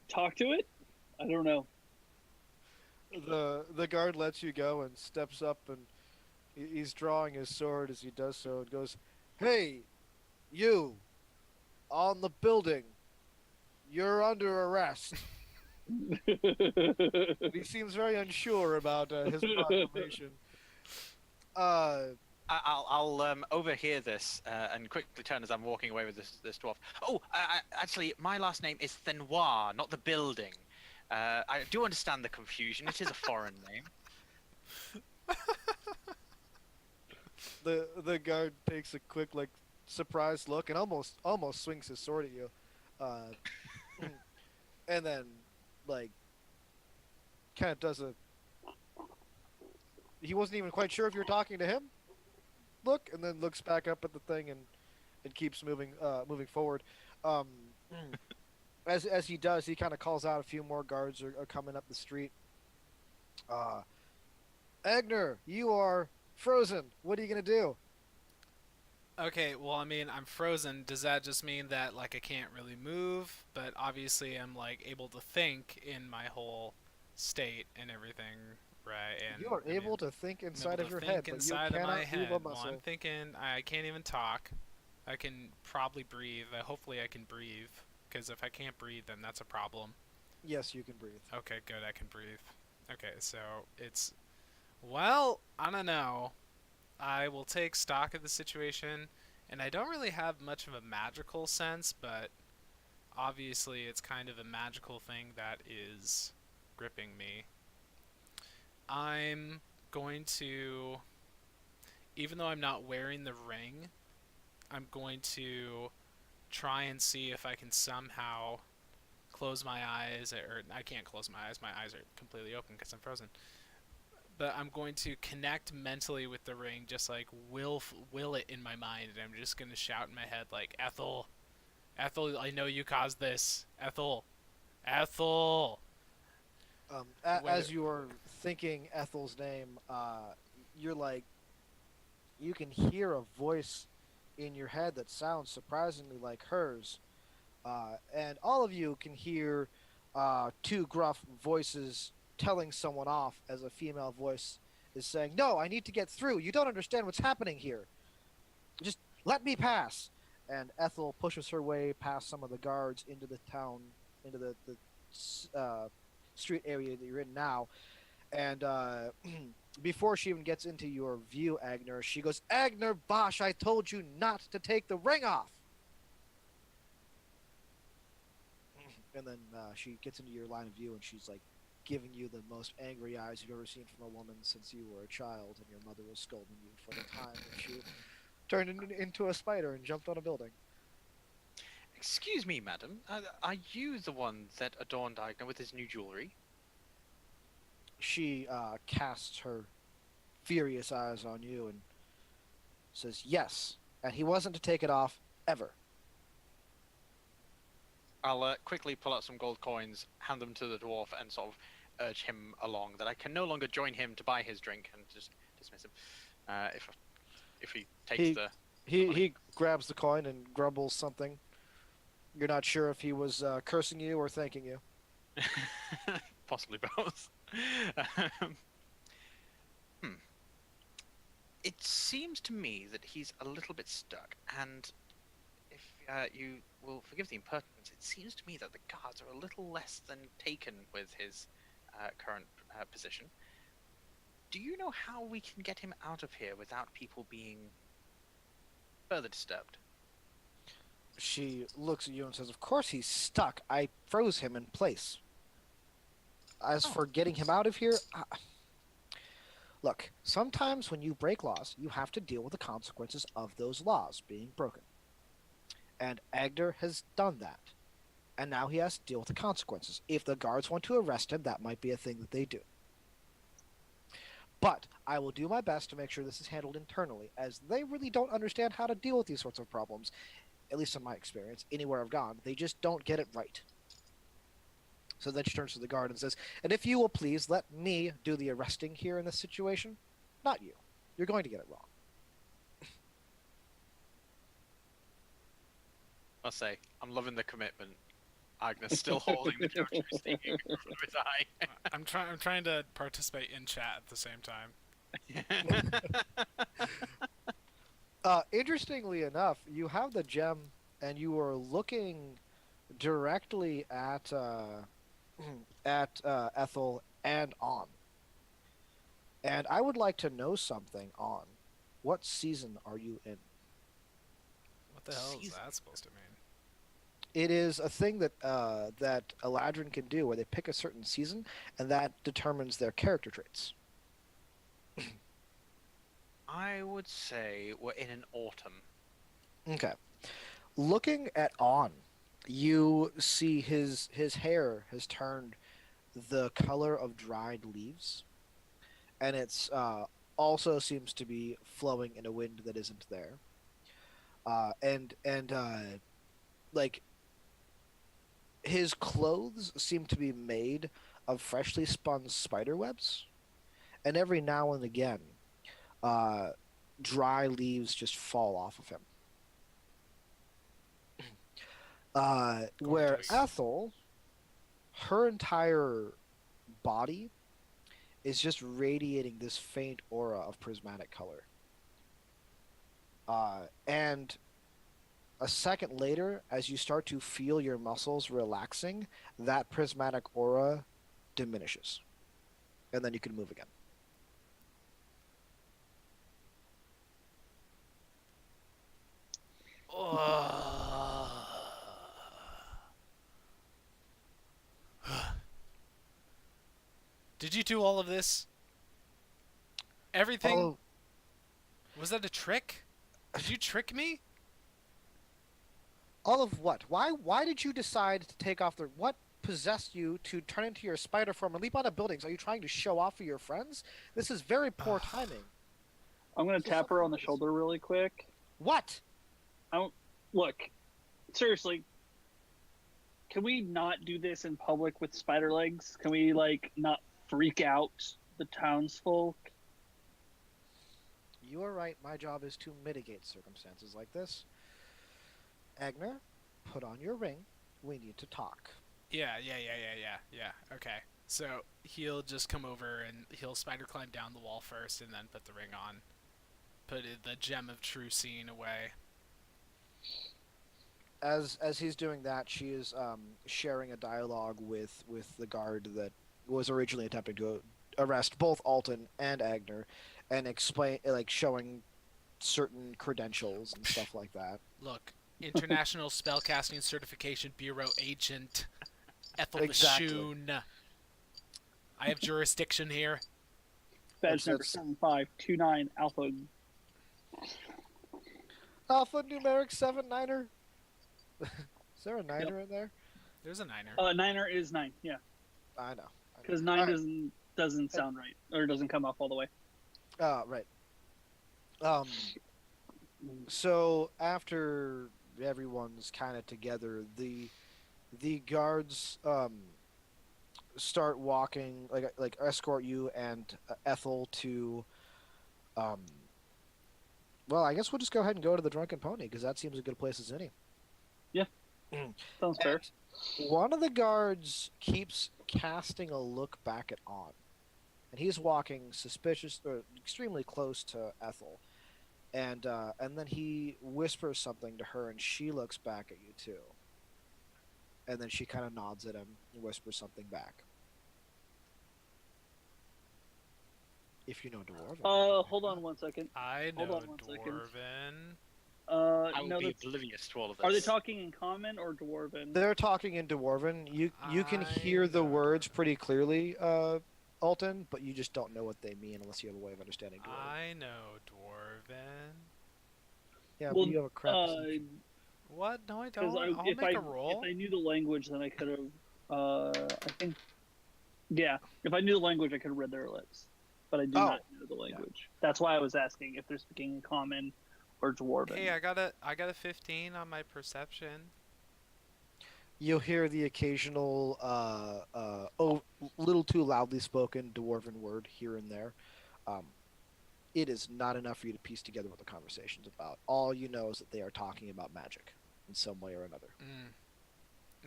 talk to it. I don't know." The guard lets you go and steps up, and he's drawing his sword as he does so, and goes, "Hey, you, on the building, you're under arrest." And he seems very unsure about his proclamation. I'll overhear this and quickly turn as I'm walking away with this dwarf. Oh, actually, my last name is Thenois, not the building. I do understand the confusion. It is a foreign name. The guard takes a quick, like, surprised look and almost swings his sword at you, and then, like, kind of does a. He wasn't even quite sure if you're talking to him. Look, and then looks back up at the thing and keeps moving forward. As he does, he kind of calls out a few more guards are coming up the street. Eigner, you are frozen. What are you gonna do? Okay, well, I mean, I'm frozen. Does that just mean that, like, I can't really move? But obviously I'm, like, able to think in my whole state and everything, right? And You are able to think inside of your head, but you inside of my cannot head. move a Well, muscle. I'm thinking I can't even talk. I can probably breathe. Hopefully I can breathe, because if I can't breathe, then that's a problem. Yes, you can breathe. Okay, good, I can breathe. Okay, so it's... Well, I don't know. I will take stock of the situation, and I don't really have much of a magical sense, but obviously it's kind of a magical thing that is gripping me. I'm going to, even though I'm not wearing the ring, I'm going to try and see if I can somehow close my eyes, or I can't close my eyes are completely open because I'm frozen. But I'm going to connect mentally with the ring, just like will it in my mind, and I'm just going to shout in my head like, Ethel, I know you caused this. Ethel. As you are thinking Ethel's name, you're like, you can hear a voice in your head that sounds surprisingly like hers. And all of you can hear two gruff voices telling someone off as a female voice is saying, "No, I need to get through. You don't understand what's happening here. Just let me pass." And Ethel pushes her way past some of the guards into the town, into the street area that you're in now. And before she even gets into your view, Eigner, she goes, "Eigner Bosh, I told you not to take the ring off." And then she gets into your line of view, and she's like giving you the most angry eyes you've ever seen from a woman since you were a child, and your mother was scolding you for the time that she turned into a spider and jumped on a building. Excuse me, madam. Are you the one that adorned Eigner with his new jewelry? She casts her furious eyes on you and says, "Yes, and he wasn't to take it off ever." I'll quickly pull out some gold coins, hand them to the dwarf, and sort of urge him along that I can no longer join him to buy his drink and just dismiss him if he takes the. He grabs the coin and grumbles something. You're not sure if he was cursing you or thanking you. Possibly both. It seems to me that he's a little bit stuck, and if you will forgive the impertinence, it seems to me that the guards are a little less than taken with his current position. Do you know how we can get him out of here without people being further disturbed? She looks at you and says, "Of course he's stuck. I froze him in place. As for getting him out of here, look, sometimes when you break laws, you have to deal with the consequences of those laws being broken. And Eigner has done that. And now he has to deal with the consequences. If the guards want to arrest him, that might be a thing that they do. But I will do my best to make sure this is handled internally, as they really don't understand how to deal with these sorts of problems, at least in my experience, anywhere I've gone. They just don't get it right." So then she turns to the guard and says, "And if you will please let me do the arresting here in this situation, not you. You're going to get it wrong." I'll say, I'm loving the commitment. Agnes still holding the Joshua stick in front of his eye. I'm trying to participate in chat at the same time. Interestingly enough, you have the gem, and you are looking directly at Ethel and Onn. And I would like to know something, Onn. What season are you in? What the hell is that supposed to mean? It is a thing that that Eladrin can do, where they pick a certain season, and that determines their character traits. I would say we're in an autumn. Okay. Looking at Onn, you see his hair has turned the color of dried leaves, and it's also seems to be flowing in a wind that isn't there. And like his clothes seem to be made of freshly spun spider webs, and every now and again, dry leaves just fall off of him. Where Gorgeous. Ethel, her entire body is just radiating this faint aura of prismatic color. And a second later, as you start to feel your muscles relaxing, that prismatic aura diminishes. And then you can move again. Did you do all of this? Everything? Oh, Was that a trick? Did you trick me? all of what? Why did you decide to take off the... What possessed you to turn into your spider form and leap out of buildings? Are you trying to show off for your friends? This is very poor timing. I'm gonna tap her on the shoulder really quick. What? Look, seriously, can we not do this in public with spider legs? Can we not freak out the townsfolk? You are right. My job is to mitigate circumstances like this. Agner, put on your ring. We need to talk. Yeah. Okay. So he'll just come over and he'll spider climb down the wall first, and then put the ring on. The gem of true seeing away. As he's doing that, she is sharing a dialogue with the guard that was originally attempting to arrest both Alton and Agner, and explain like showing certain credentials and stuff like that. Look, International Spellcasting Certification Bureau agent Ethel Exactly. Bashoon. I have jurisdiction here. Badge number That's- 7529 Alpha. Alpha numeric 7-9er. Is there a niner in there? There's a niner. Niner is 9, yeah. I know. Because 9 doesn't sound right, or doesn't come up all the way. Right. So after everyone's kind of together, the guards start walking, like escort you and Ethel to. Well, I guess we'll just go ahead and go to the Drunken Pony because that seems a good place as any. Sounds fair. One of the guards keeps casting a look back at Onn, and he's walking extremely close to Ethel, and then he whispers something to her, and she looks back at you too, and then she kind of nods at him and whispers something back. If you know Dwarven. Hold on one second. I Hold know on one second. Dwarven. I will no, be that's... oblivious to all of this. Are they talking in common or Dwarven? They're talking in Dwarven. You can I hear the know. words pretty clearly, Alton, but you just don't know what they mean unless you have a way of understanding Dwarven. I know Dwarven. Yeah, Well, but you have a crap perception. What? No, I Because don't. I'll if make a roll. if I knew the language, then I could have. I think. Yeah, if I knew the language, I could have read their lips, but I do not know the language. That's why I was asking if they're speaking in common or Dwarven. Hey, I got a 15 on my perception. You'll hear the occasional, little too loudly spoken Dwarven word here and there. It is not enough for you to piece together what the conversation's about. All you know is that they are talking about magic in some way or another.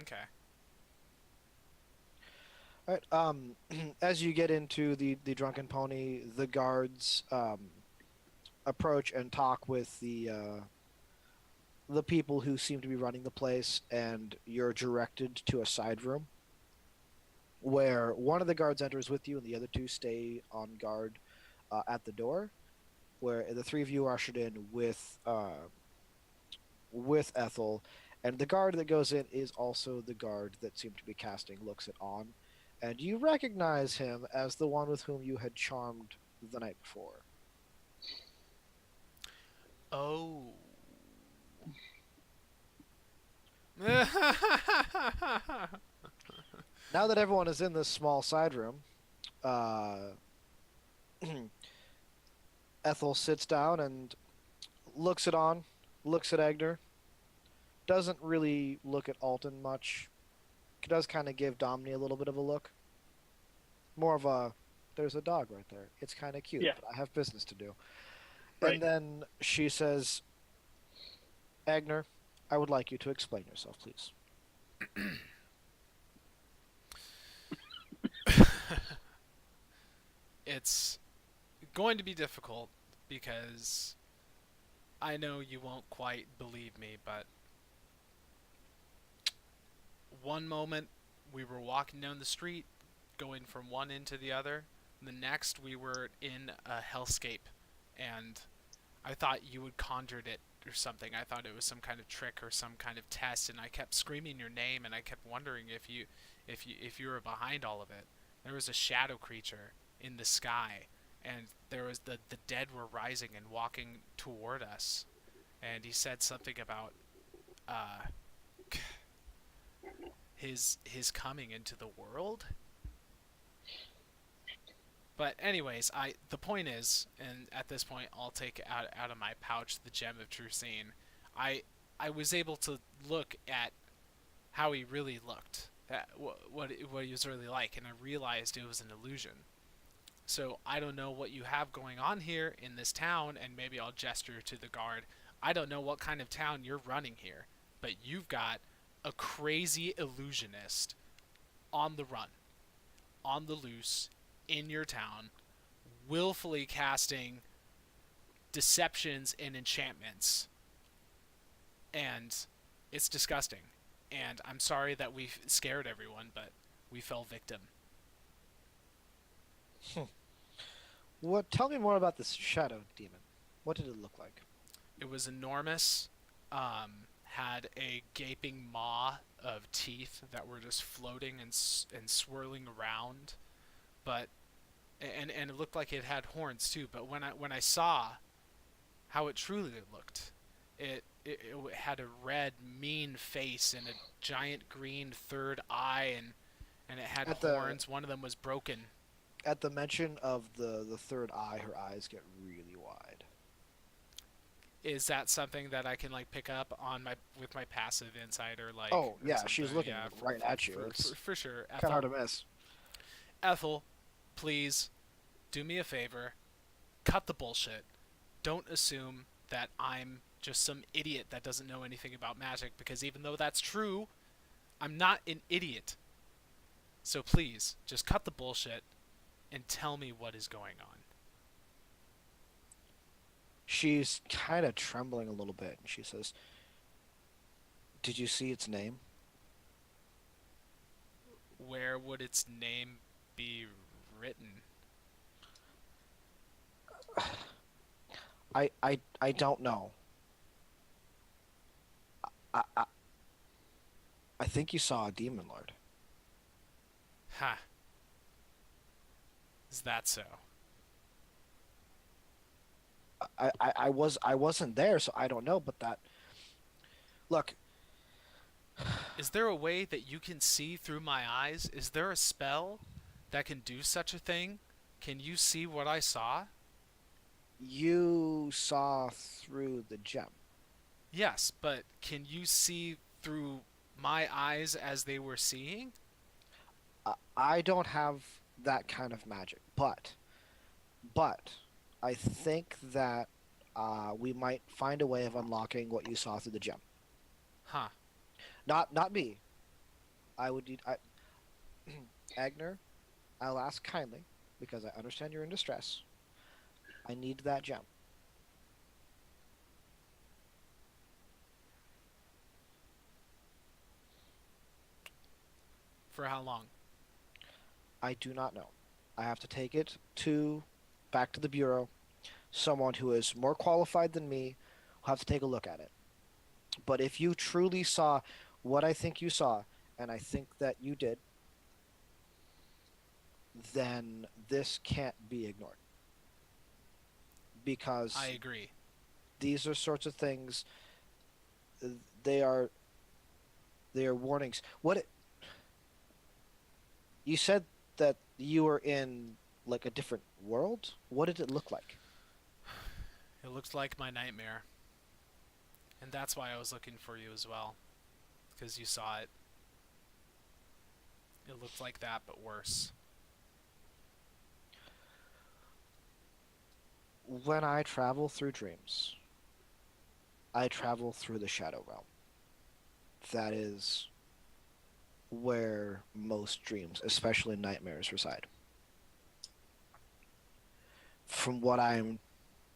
Okay. All right. As you get into the Drunken Pony, the guards approach and talk with the people who seem to be running the place, and you're directed to a side room where one of the guards enters with you, and the other two stay on guard at the door. Where the three of you are ushered in with Ethel, and the guard that goes in is also the guard that seemed to be casting looks at Onn. And you recognize him as the one with whom you had charmed the night before. Oh. Now that everyone is in this small side room, Ethel sits down and looks at Onn, looks at Eigner, doesn't really look at Alton much. Does kind of give Domini a little bit of a look. More of a, there's a dog right there. It's kind of cute, Yeah. but I have business to do. Right. And then she says, Eigner, I would like you to explain yourself, please. It's going to be difficult because I know you won't quite believe me, but one moment we were walking down the street, going from one end to the other. The next we were in a hellscape, and I thought you had conjured it or something. I thought it was some kind of trick or some kind of test, and I kept screaming your name, and I kept wondering if you were behind all of it. There was a shadow creature in the sky, and there was the dead were rising and walking toward us, and he said something about his coming into the world. But anyways, the point is, and at this point I'll take out of my pouch the gem of true seeing. I was able to look at how he really looked, at what he was really like, and I realized it was an illusion. So I don't know what you have going on here in this town, and maybe I'll gesture to the guard. I don't know what kind of town you're running here, but you've got a crazy illusionist on the run, on the loose, in your town, willfully casting deceptions and enchantments. And it's disgusting. And I'm sorry that we scared everyone, but we fell victim. What? Tell me more about this shadow demon. What did it look like? It was enormous, had a gaping maw of teeth that were just floating and swirling around, but and it looked like it had horns too. But when I saw how it truly looked, it had a red, mean face and a giant green third eye, and it had At the horns. One of them was broken. at the mention of the third eye, her eyes get really wide. Is that something that I can like pick up on my with my passive insight or like? Oh or yeah, she's something? looking Yeah, right at you. It's for sure. kind of hard to miss. Ethel, please do me a favor. Cut the bullshit. Don't assume that I'm just some idiot that doesn't know anything about magic, because even though that's true, I'm not an idiot. So please, just cut the bullshit and tell me what is going on. She's kind of trembling a little bit, and she says, "Did you see its name?" Where would its name be written? I don't know. I I think you saw a demon lord. Ha. Is that so? I wasn't there, so I don't know. But that look, Is there a way that you can see through my eyes? Is there a spell that can do such a thing? Can you see what I saw? you saw through the gem. Yes, but can you see through my eyes as they were seeing? I don't have that kind of magic, but I think that we might find a way of unlocking what you saw through the gem. Huh. Not me. I would need Agner. I'll ask kindly because I understand you're in distress. I need that gem. For how long? I do not know. I have to take it back to the bureau. Someone who is more qualified than me will have to take a look at it. But if you truly saw what I think you saw, and I think that you did, then this can't be ignored. Because I agree. these are sorts of things. They are warnings. You said that you were in like a different world? What did it look like? It looked like my nightmare. And that's why I was looking for you as well. Because you saw it. It looked like that, but worse. When I travel through dreams, I travel through the shadow realm. That is where most dreams, especially nightmares, reside. From what I'm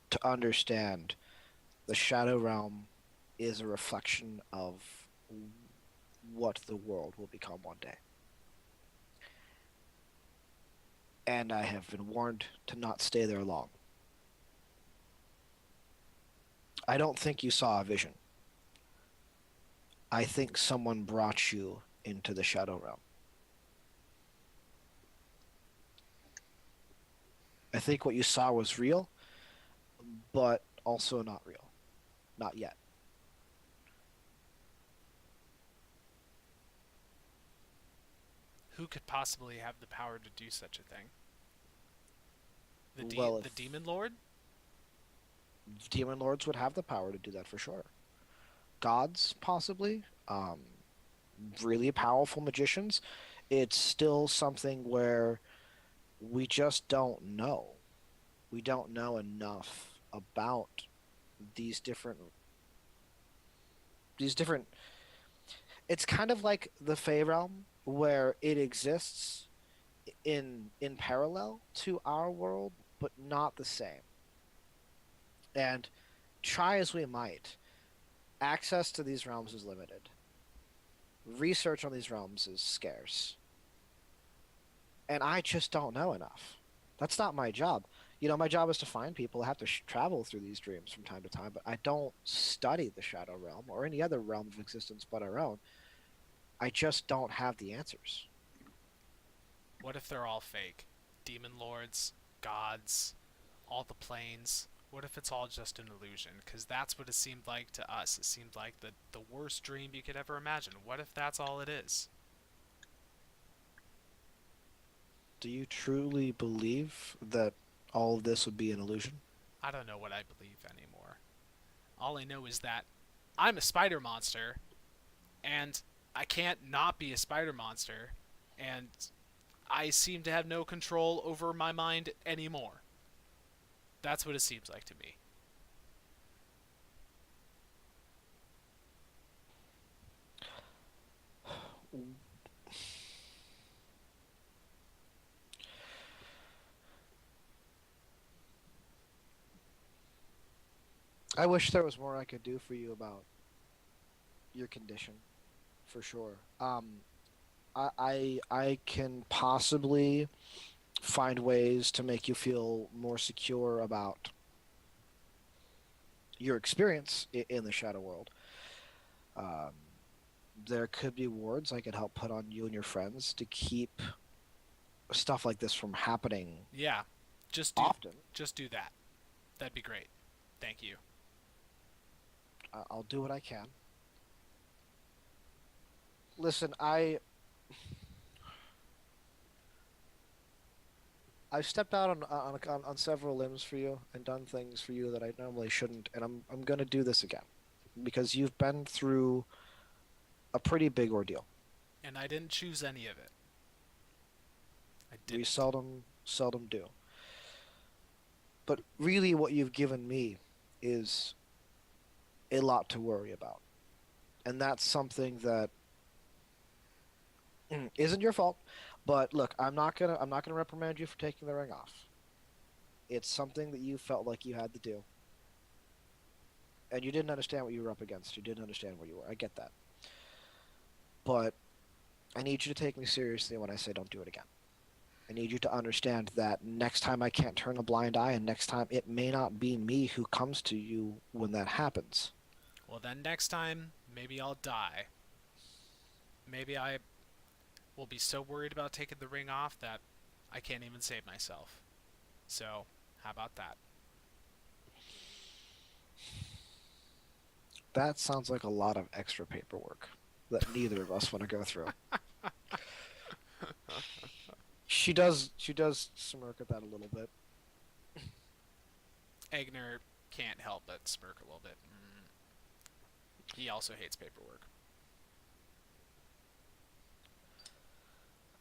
to understand, the shadow realm is a reflection of what the world will become one day. And I have been warned to not stay there long. I don't think you saw a vision. I think someone brought you into the shadow realm. I think what you saw was real, but also not real. Not yet. Who could possibly have the power to do such a thing? Well, The demon lord? demon lords would have the power to do that for sure. Gods, possibly. Really powerful magicians. It's still something where we just don't know. We don't know enough about these different these different it's kind of like the Fey realm where it exists in parallel to our world but not the same. And try as we might, access to these realms is limited. Research on these realms is scarce. And I just don't know enough. That's not my job. My job is to find people. I have to travel through these dreams from time to time, but I don't study the Shadow Realm or any other realm of existence but our own. I just don't have the answers. What if they're all fake? Demon lords, gods, all the planes. What if it's all just an illusion? Because that's what it seemed like to us. It seemed like the worst dream you could ever imagine. What if that's all it is? Do you truly believe that all of this would be an illusion? I don't know what I believe anymore. All I know is that I'm a spider monster, and I can't not be a spider monster, and I seem to have no control over my mind anymore. That's what it seems like to me. I wish there was more I could do for you about your condition, for sure. I can possibly find ways to make you feel more secure about your experience in the shadow world. Um, there could be wards I could help put on you and your friends to keep stuff like this from happening Yeah, just do often. just do that. That'd be great. Thank you. I'll do what I can. Listen, I've stepped out on several limbs for you and done things for you that I normally shouldn't, and I'm gonna do this again because you've been through a pretty big ordeal. And I didn't choose any of it. I We didn't. seldom do. But really, what you've given me is a lot to worry about, and that's something that isn't your fault. But look, I'm not gonna reprimand you for taking the ring off. It's something that you felt like you had to do, and you didn't understand what you were up against. You didn't understand where you were. I get that, but I need you to take me seriously when I say don't do it again. I need you to understand that next time I can't turn a blind eye, and next time it may not be me who comes to you when that happens. Well, then next time, maybe I'll die. Maybe I will be so worried about taking the ring off that I can't even save myself. So, how about that? That sounds like a lot of extra paperwork that neither of us want to go through. She does smirk at that a little bit. Eigner can't help but smirk a little bit. He also hates paperwork.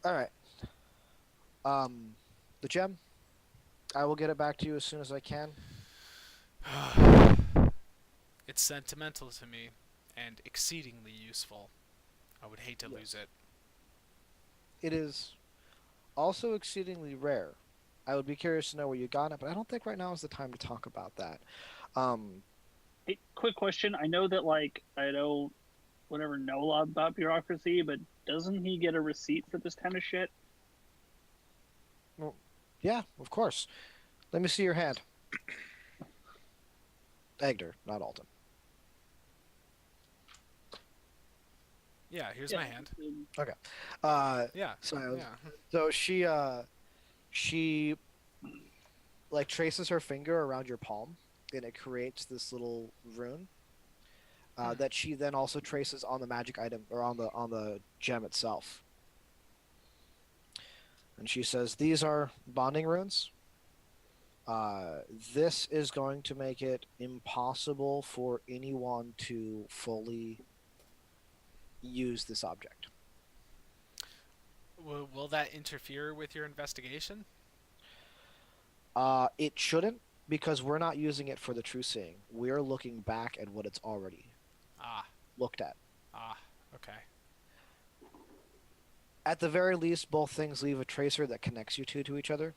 All right. The gem. I will get it back to you as soon as I can. It's sentimental to me and exceedingly useful. I would hate to lose Yes. it. It is also exceedingly rare. I would be curious to know where you got it, but I don't think right now is the time to talk about that. Um, Hey, quick question. I know that I don't whatever know a lot about bureaucracy, but doesn't he get a receipt for this kind of shit? well, yeah, of course. Let me see your hand. Egner, not Alton. Yeah, here's Yeah. my hand. Okay. Uh, Yeah. so Yeah. so she like traces her finger around your palm, and it creates this little rune that she then also traces on the magic item or on the gem itself. And she says, "These are bonding runes. This is going to make it impossible for anyone to fully use this object." Will that interfere with your investigation? It shouldn't, because we're not using it for the true seeing. We're looking back at what it's already Ah, looked at. okay. At the very least, both things leave a tracer that connects you two to each other.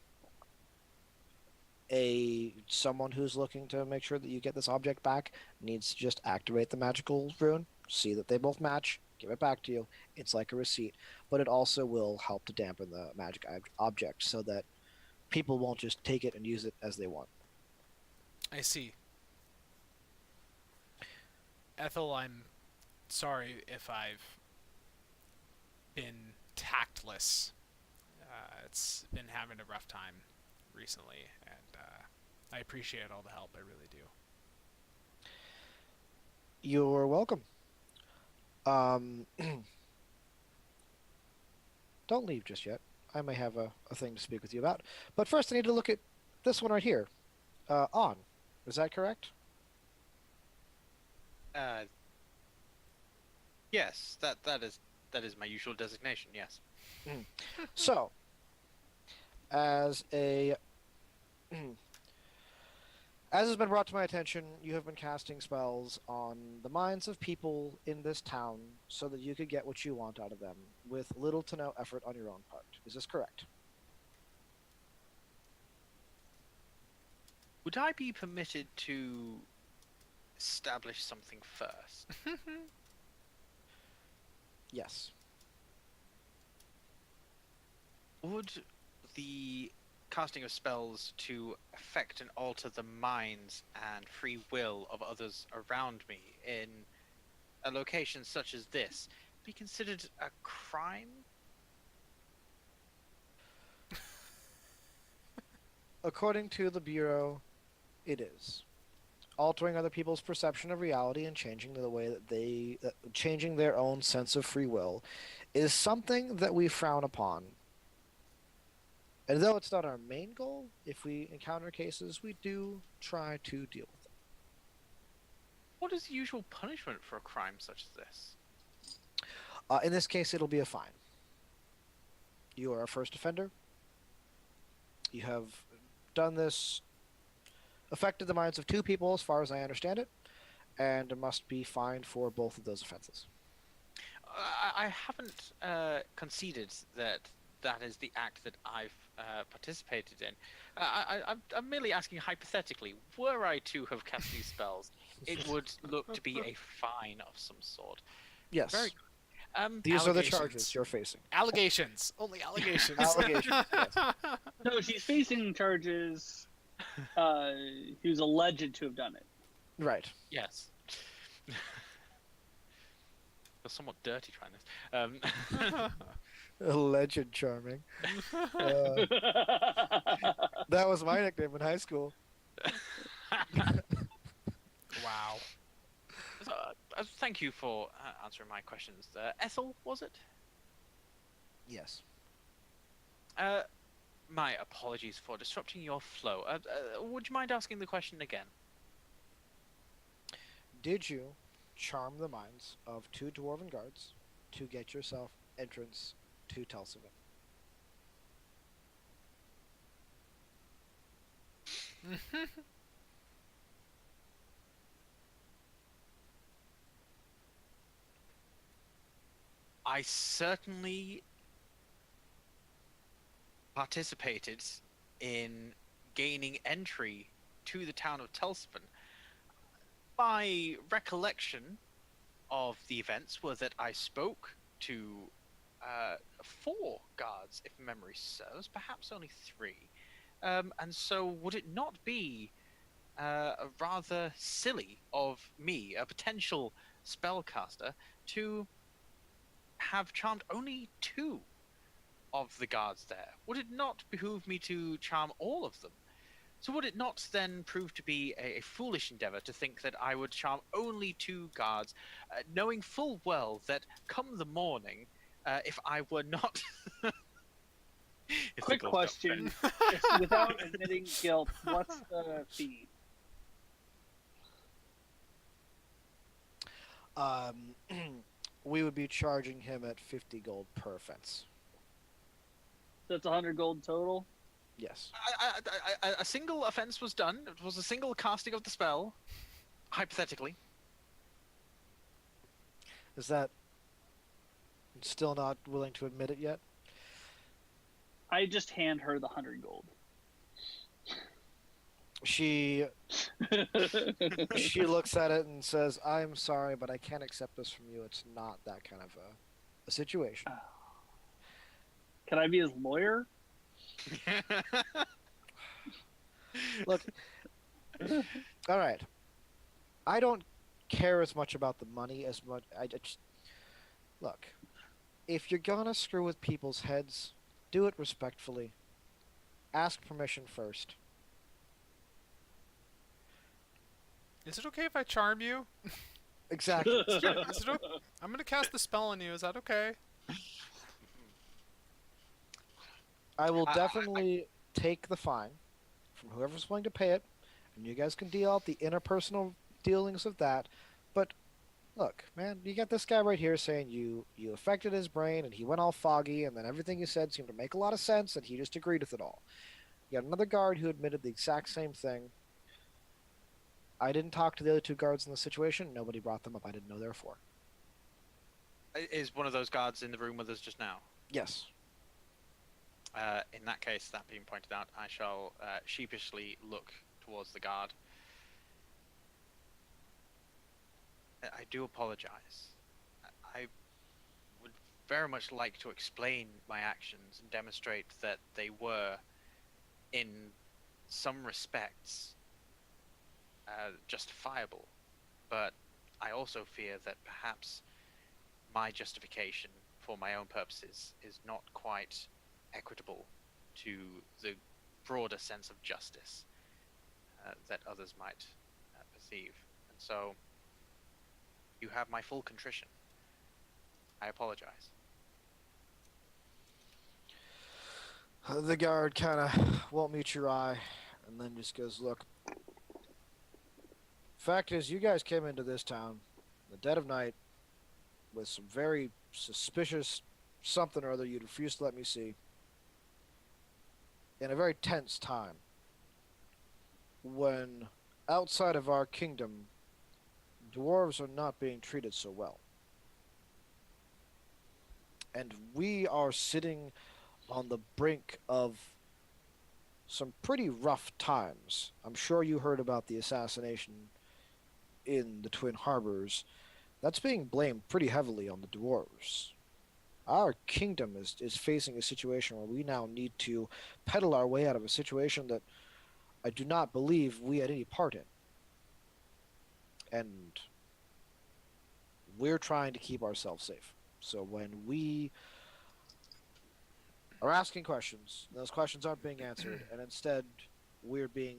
Someone who's looking to make sure that you get this object back needs to just activate the magical rune, see that they both match, give it back to you. It's like a receipt, but it also will help to dampen the magic object so that people won't just take it and use it as they want. I see. Ethel, I'm sorry if I've been tactless. It's been having a rough time recently, and I appreciate all the help. I really do. You're welcome. Um, don't leave just yet. I may have a thing to speak with you about. But first, I need to look at this one right here. Onn. Is that correct? Yes, that is my usual designation. Yes. So, as a as has been brought to my attention, you have been casting spells on the minds of people in this town so that you could get what you want out of them with little to no effort on your own part. Is this correct? Would I be permitted to establish something first? Yes. Would the casting of spells to affect and alter the minds and free will of others around me in a location such as this be considered a crime? According to the Bureau, it is. Altering other people's perception of reality and changing the way that changing their own sense of free will is something that we frown upon. And though it's not our main goal, if we encounter cases, we do try to deal with them. What is the usual punishment for a crime such as this? In this case, it'll be a fine. You are a first offender. You have done this, affected the minds of two people, as far as I understand it, and must be fined for both of those offenses. I haven't conceded that that is the act that I've participated in. I'm merely asking hypothetically, were I to have cast these spells, it would look to be a fine of some sort. Yes. Very good. These are the Allegations. charges you're facing. Allegations. Only allegations. Allegations, yes. No, she's facing charges. He was alleged to have done it. Right. Yes. Feel somewhat dirty trying this. Alleged charming. That was my nickname in high school. Wow. So, thank you for answering my questions. Ethel, was it? Yes. My apologies for disrupting your flow. Would you mind asking the question again? Did you charm the minds of two dwarven guards to get yourself entrance to Telsivan? I certainly participated in gaining entry to the town of Telsivan. My recollection of the events were that I spoke to 4 guards, if memory serves, perhaps only 3. And so would it not be rather silly of me, a potential spellcaster, to have charmed only 2 of the guards there? Would it not behoove me to charm all of them? So would it not then prove to be a foolish endeavor to think that I would charm only 2 guards, knowing full well that come the morning, if I were not... Quick question. Without admitting guilt, what's the fee? We would be charging him at 50 gold per offense. So it's 100 gold total? Yes. A single offense was done. It was a single casting of the spell, hypothetically. Is that still not willing to admit it yet? I just hand her the 100 gold. She looks at it and says, "I'm sorry, but I can't accept this from you. It's not that kind of a situation." Can I be his lawyer? Look, all right. I don't care as much about the money as much. I just look. If you're gonna screw with people's heads, do it respectfully. Ask permission first. Is it okay if I charm you? Exactly. I'm gonna cast the spell on you. Is that okay? I will definitely take the fine from whoever's willing to pay it, and you guys can deal out the interpersonal dealings of that. But look, man, you got this guy right here saying you affected his brain and he went all foggy, and then everything you said seemed to make a lot of sense, and he just agreed with it all. You got another guard who admitted the exact same thing. I didn't talk to the other two guards in the situation. Nobody brought them up. I didn't know therefore. Is one of those guards in the room with us just now? Yes. In that case, that being pointed out, I shall sheepishly look towards the guard. I do apologize. I would very much like to explain my actions and demonstrate that they were, in some respects, justifiable. But I also fear that perhaps my justification for my own purposes is not quite equitable to the broader sense of justice that others might perceive. And so you have my full contrition. I apologize. The guard kind of won't meet your eye and then just goes, "Look, fact is, you guys came into this town in the dead of night with some very suspicious something or other you'd refused to let me see in a very tense time when outside of our kingdom dwarves are not being treated so well. And we are sitting on the brink of some pretty rough times. I'm sure you heard about the assassination in the Twin Harbors. That's being blamed pretty heavily on the dwarves. Our kingdom is facing a situation where we now need to peddle our way out of a situation that I do not believe we had any part in. And we're trying to keep ourselves safe. So when we are asking questions, those questions aren't being answered, and instead we're being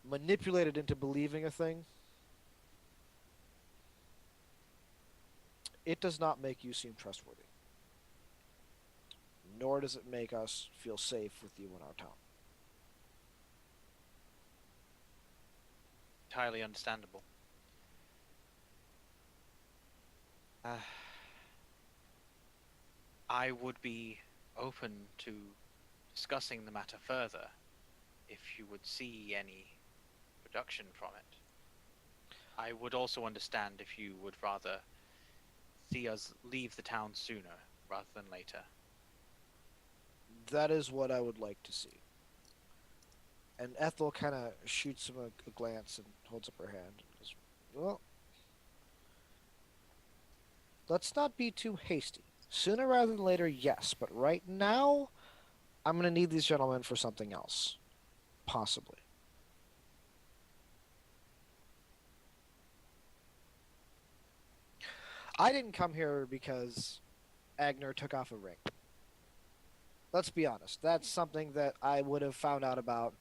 manipulated into believing a thing, it does not make you seem trustworthy. Nor does it make us feel safe with you in our town. Entirely understandable. I would be open to discussing the matter further if you would see any production from it. I would also understand if you would rather see us leave the town sooner rather than later. That is what I would like to see. And Ethel kind of shoots him a glance and holds up her hand and goes, "Well, let's not be too hasty. Sooner rather than later, yes, but right now, I'm going to need these gentlemen for something else. Possibly." I didn't come here because Eigner took off a ring. Let's be honest. That's something that I would have found out about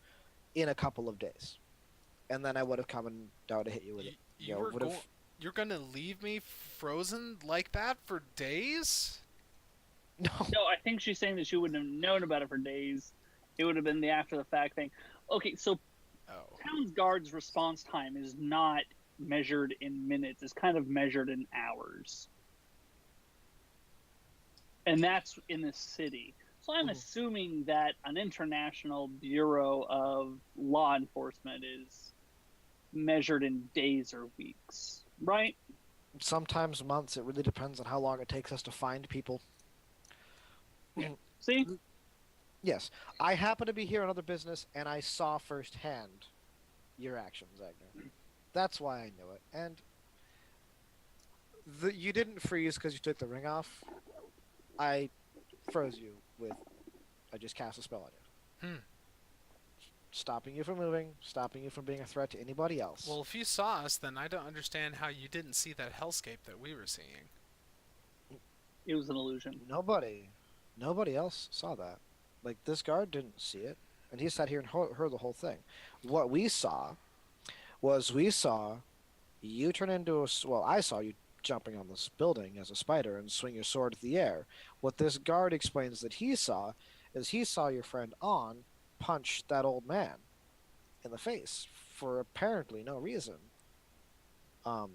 in a couple of days. And then I would have come and down to hit you with it. You're gonna leave me frozen like that for days? No. No, I think she's saying that she wouldn't have known about it for days. It would have been the after the fact thing. Okay, so town's guard's response time is not measured in minutes. It's kind of measured in hours. And that's in the city. So I'm Mhm. assuming that an international bureau of law enforcement is measured in days or weeks, right? Sometimes months. It really depends on how long it takes us to find people. Yeah. See? Yes, I happen to be here on other business, and I saw firsthand your actions, Agner. That's why I knew it. And you didn't freeze because you took the ring off. I froze you with. I just cast a spell on you, Hmm. stopping you from moving, stopping you from being a threat to anybody else. Well, if you saw us, then I don't understand how you didn't see that hellscape that we were seeing. It was an illusion. Nobody else saw that. Like this guard didn't see it, and he sat here and heard the whole thing. What we saw was we saw you turn into a well. I saw you jumping on this building as a spider and swing your sword in the air. What this guard explains that he saw is he saw your friend Onn punch that old man in the face for apparently no reason. Um,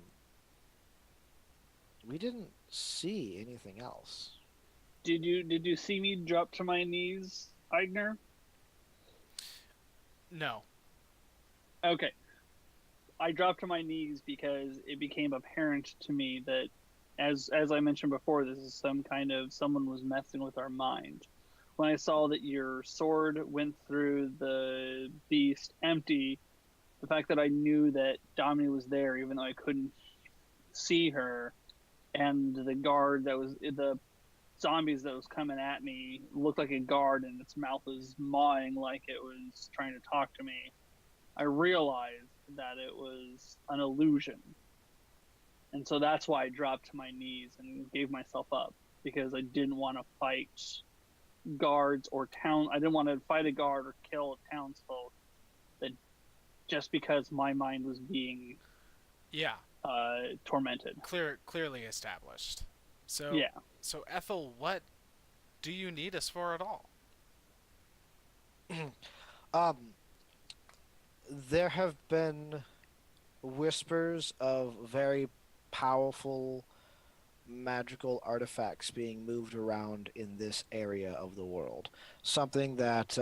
we didn't see anything else. Did you see me drop to my knees, Eigner? No. Okay. I dropped to my knees because it became apparent to me that as I mentioned before, this is some kind of someone was messing with our mind. When I saw that your sword went through the beast empty, the fact that I knew that Domini was there even though I couldn't see her, and the guard that was the zombies that was coming at me looked like a guard and its mouth was mawing like it was trying to talk to me. I realized that it was an illusion. And so that's why I dropped to my knees and gave myself up, because I didn't want to fight guards or I didn't want to fight a guard or kill a townsfolk that just because my mind was being Yeah. tormented. Clearly established. So, Yeah. so Ethel, what do you need us for at all? um, there have been whispers of very powerful magical artifacts being moved around in this area of the world. Something that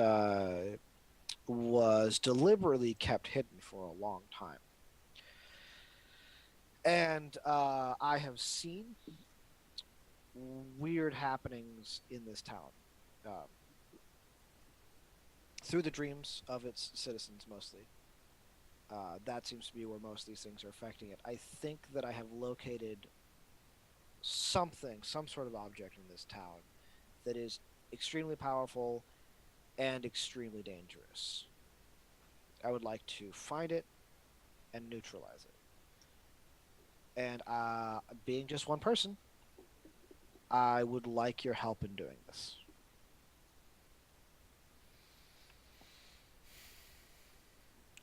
was deliberately kept hidden for a long time. And I have seen weird happenings in this town. Um, through the dreams of its citizens, mostly. That seems to be where most of these things are affecting it. I think that I have located something, some sort of object in this town that is extremely powerful and extremely dangerous. I would like to find it and neutralize it. And being just one person, I would like your help in doing this.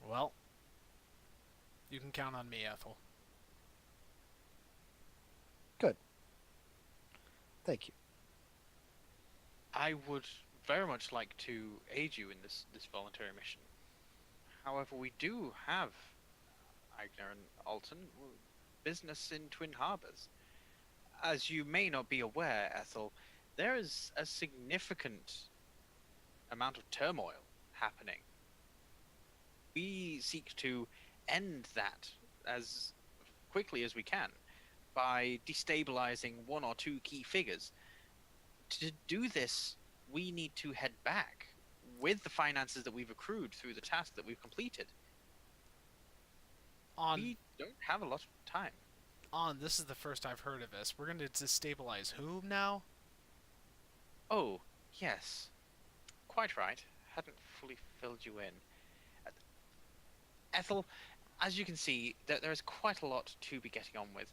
Well, you can count on me, Ethel. Good. Thank you. I would very much like to aid you in this voluntary mission. However, we do have Eigner and Alton business in Twin Harbors. As you may not be aware, Ethel, there is a significant amount of turmoil happening. We seek to end that as quickly as we can by destabilizing one or two key figures. To do this, we need to head back with the finances that we've accrued through the task that we've completed. We don't have a lot of time. This is the first I've heard of this. We're going to destabilize whom now? Oh, yes. Quite right. Hadn't fully filled you in. Ethel, as you can see, there is quite a lot to be getting on with.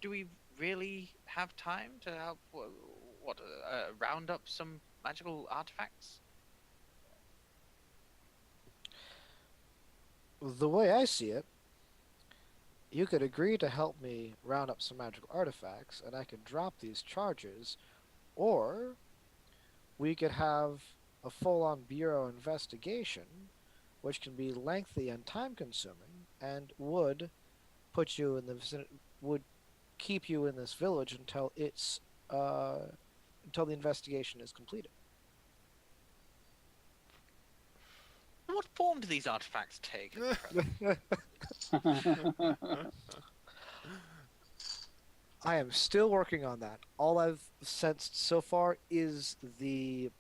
Do we really have time to help, round up some magical artifacts? The way I see it, you could agree to help me round up some magical artifacts, and I could drop these charges, or we could have a full-on bureau investigation, which can be lengthy and time-consuming, and would put you in the would keep you in this village until its until the investigation is completed. What form do these artifacts take? at present? I am still working on that. All I've sensed so far is the,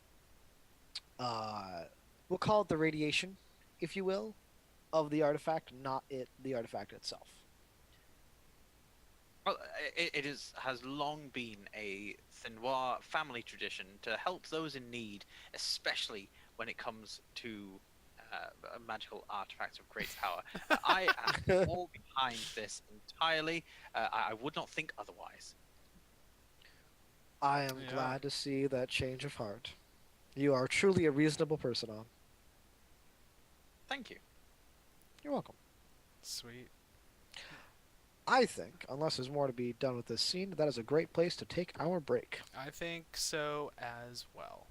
we'll call it the radiation, if you will, of the artifact, not the artifact itself. Well, has long been a Thenois family tradition to help those in need, especially when it comes to magical artifacts of great power. I am all behind this entirely. I would not think otherwise. I am Yeah. glad to see that change of heart. You are truly a reasonable person, Onn. Thank you. You're welcome. Sweet. I think, unless there's more to be done with this scene, that is a great place to take our break. I think so as well.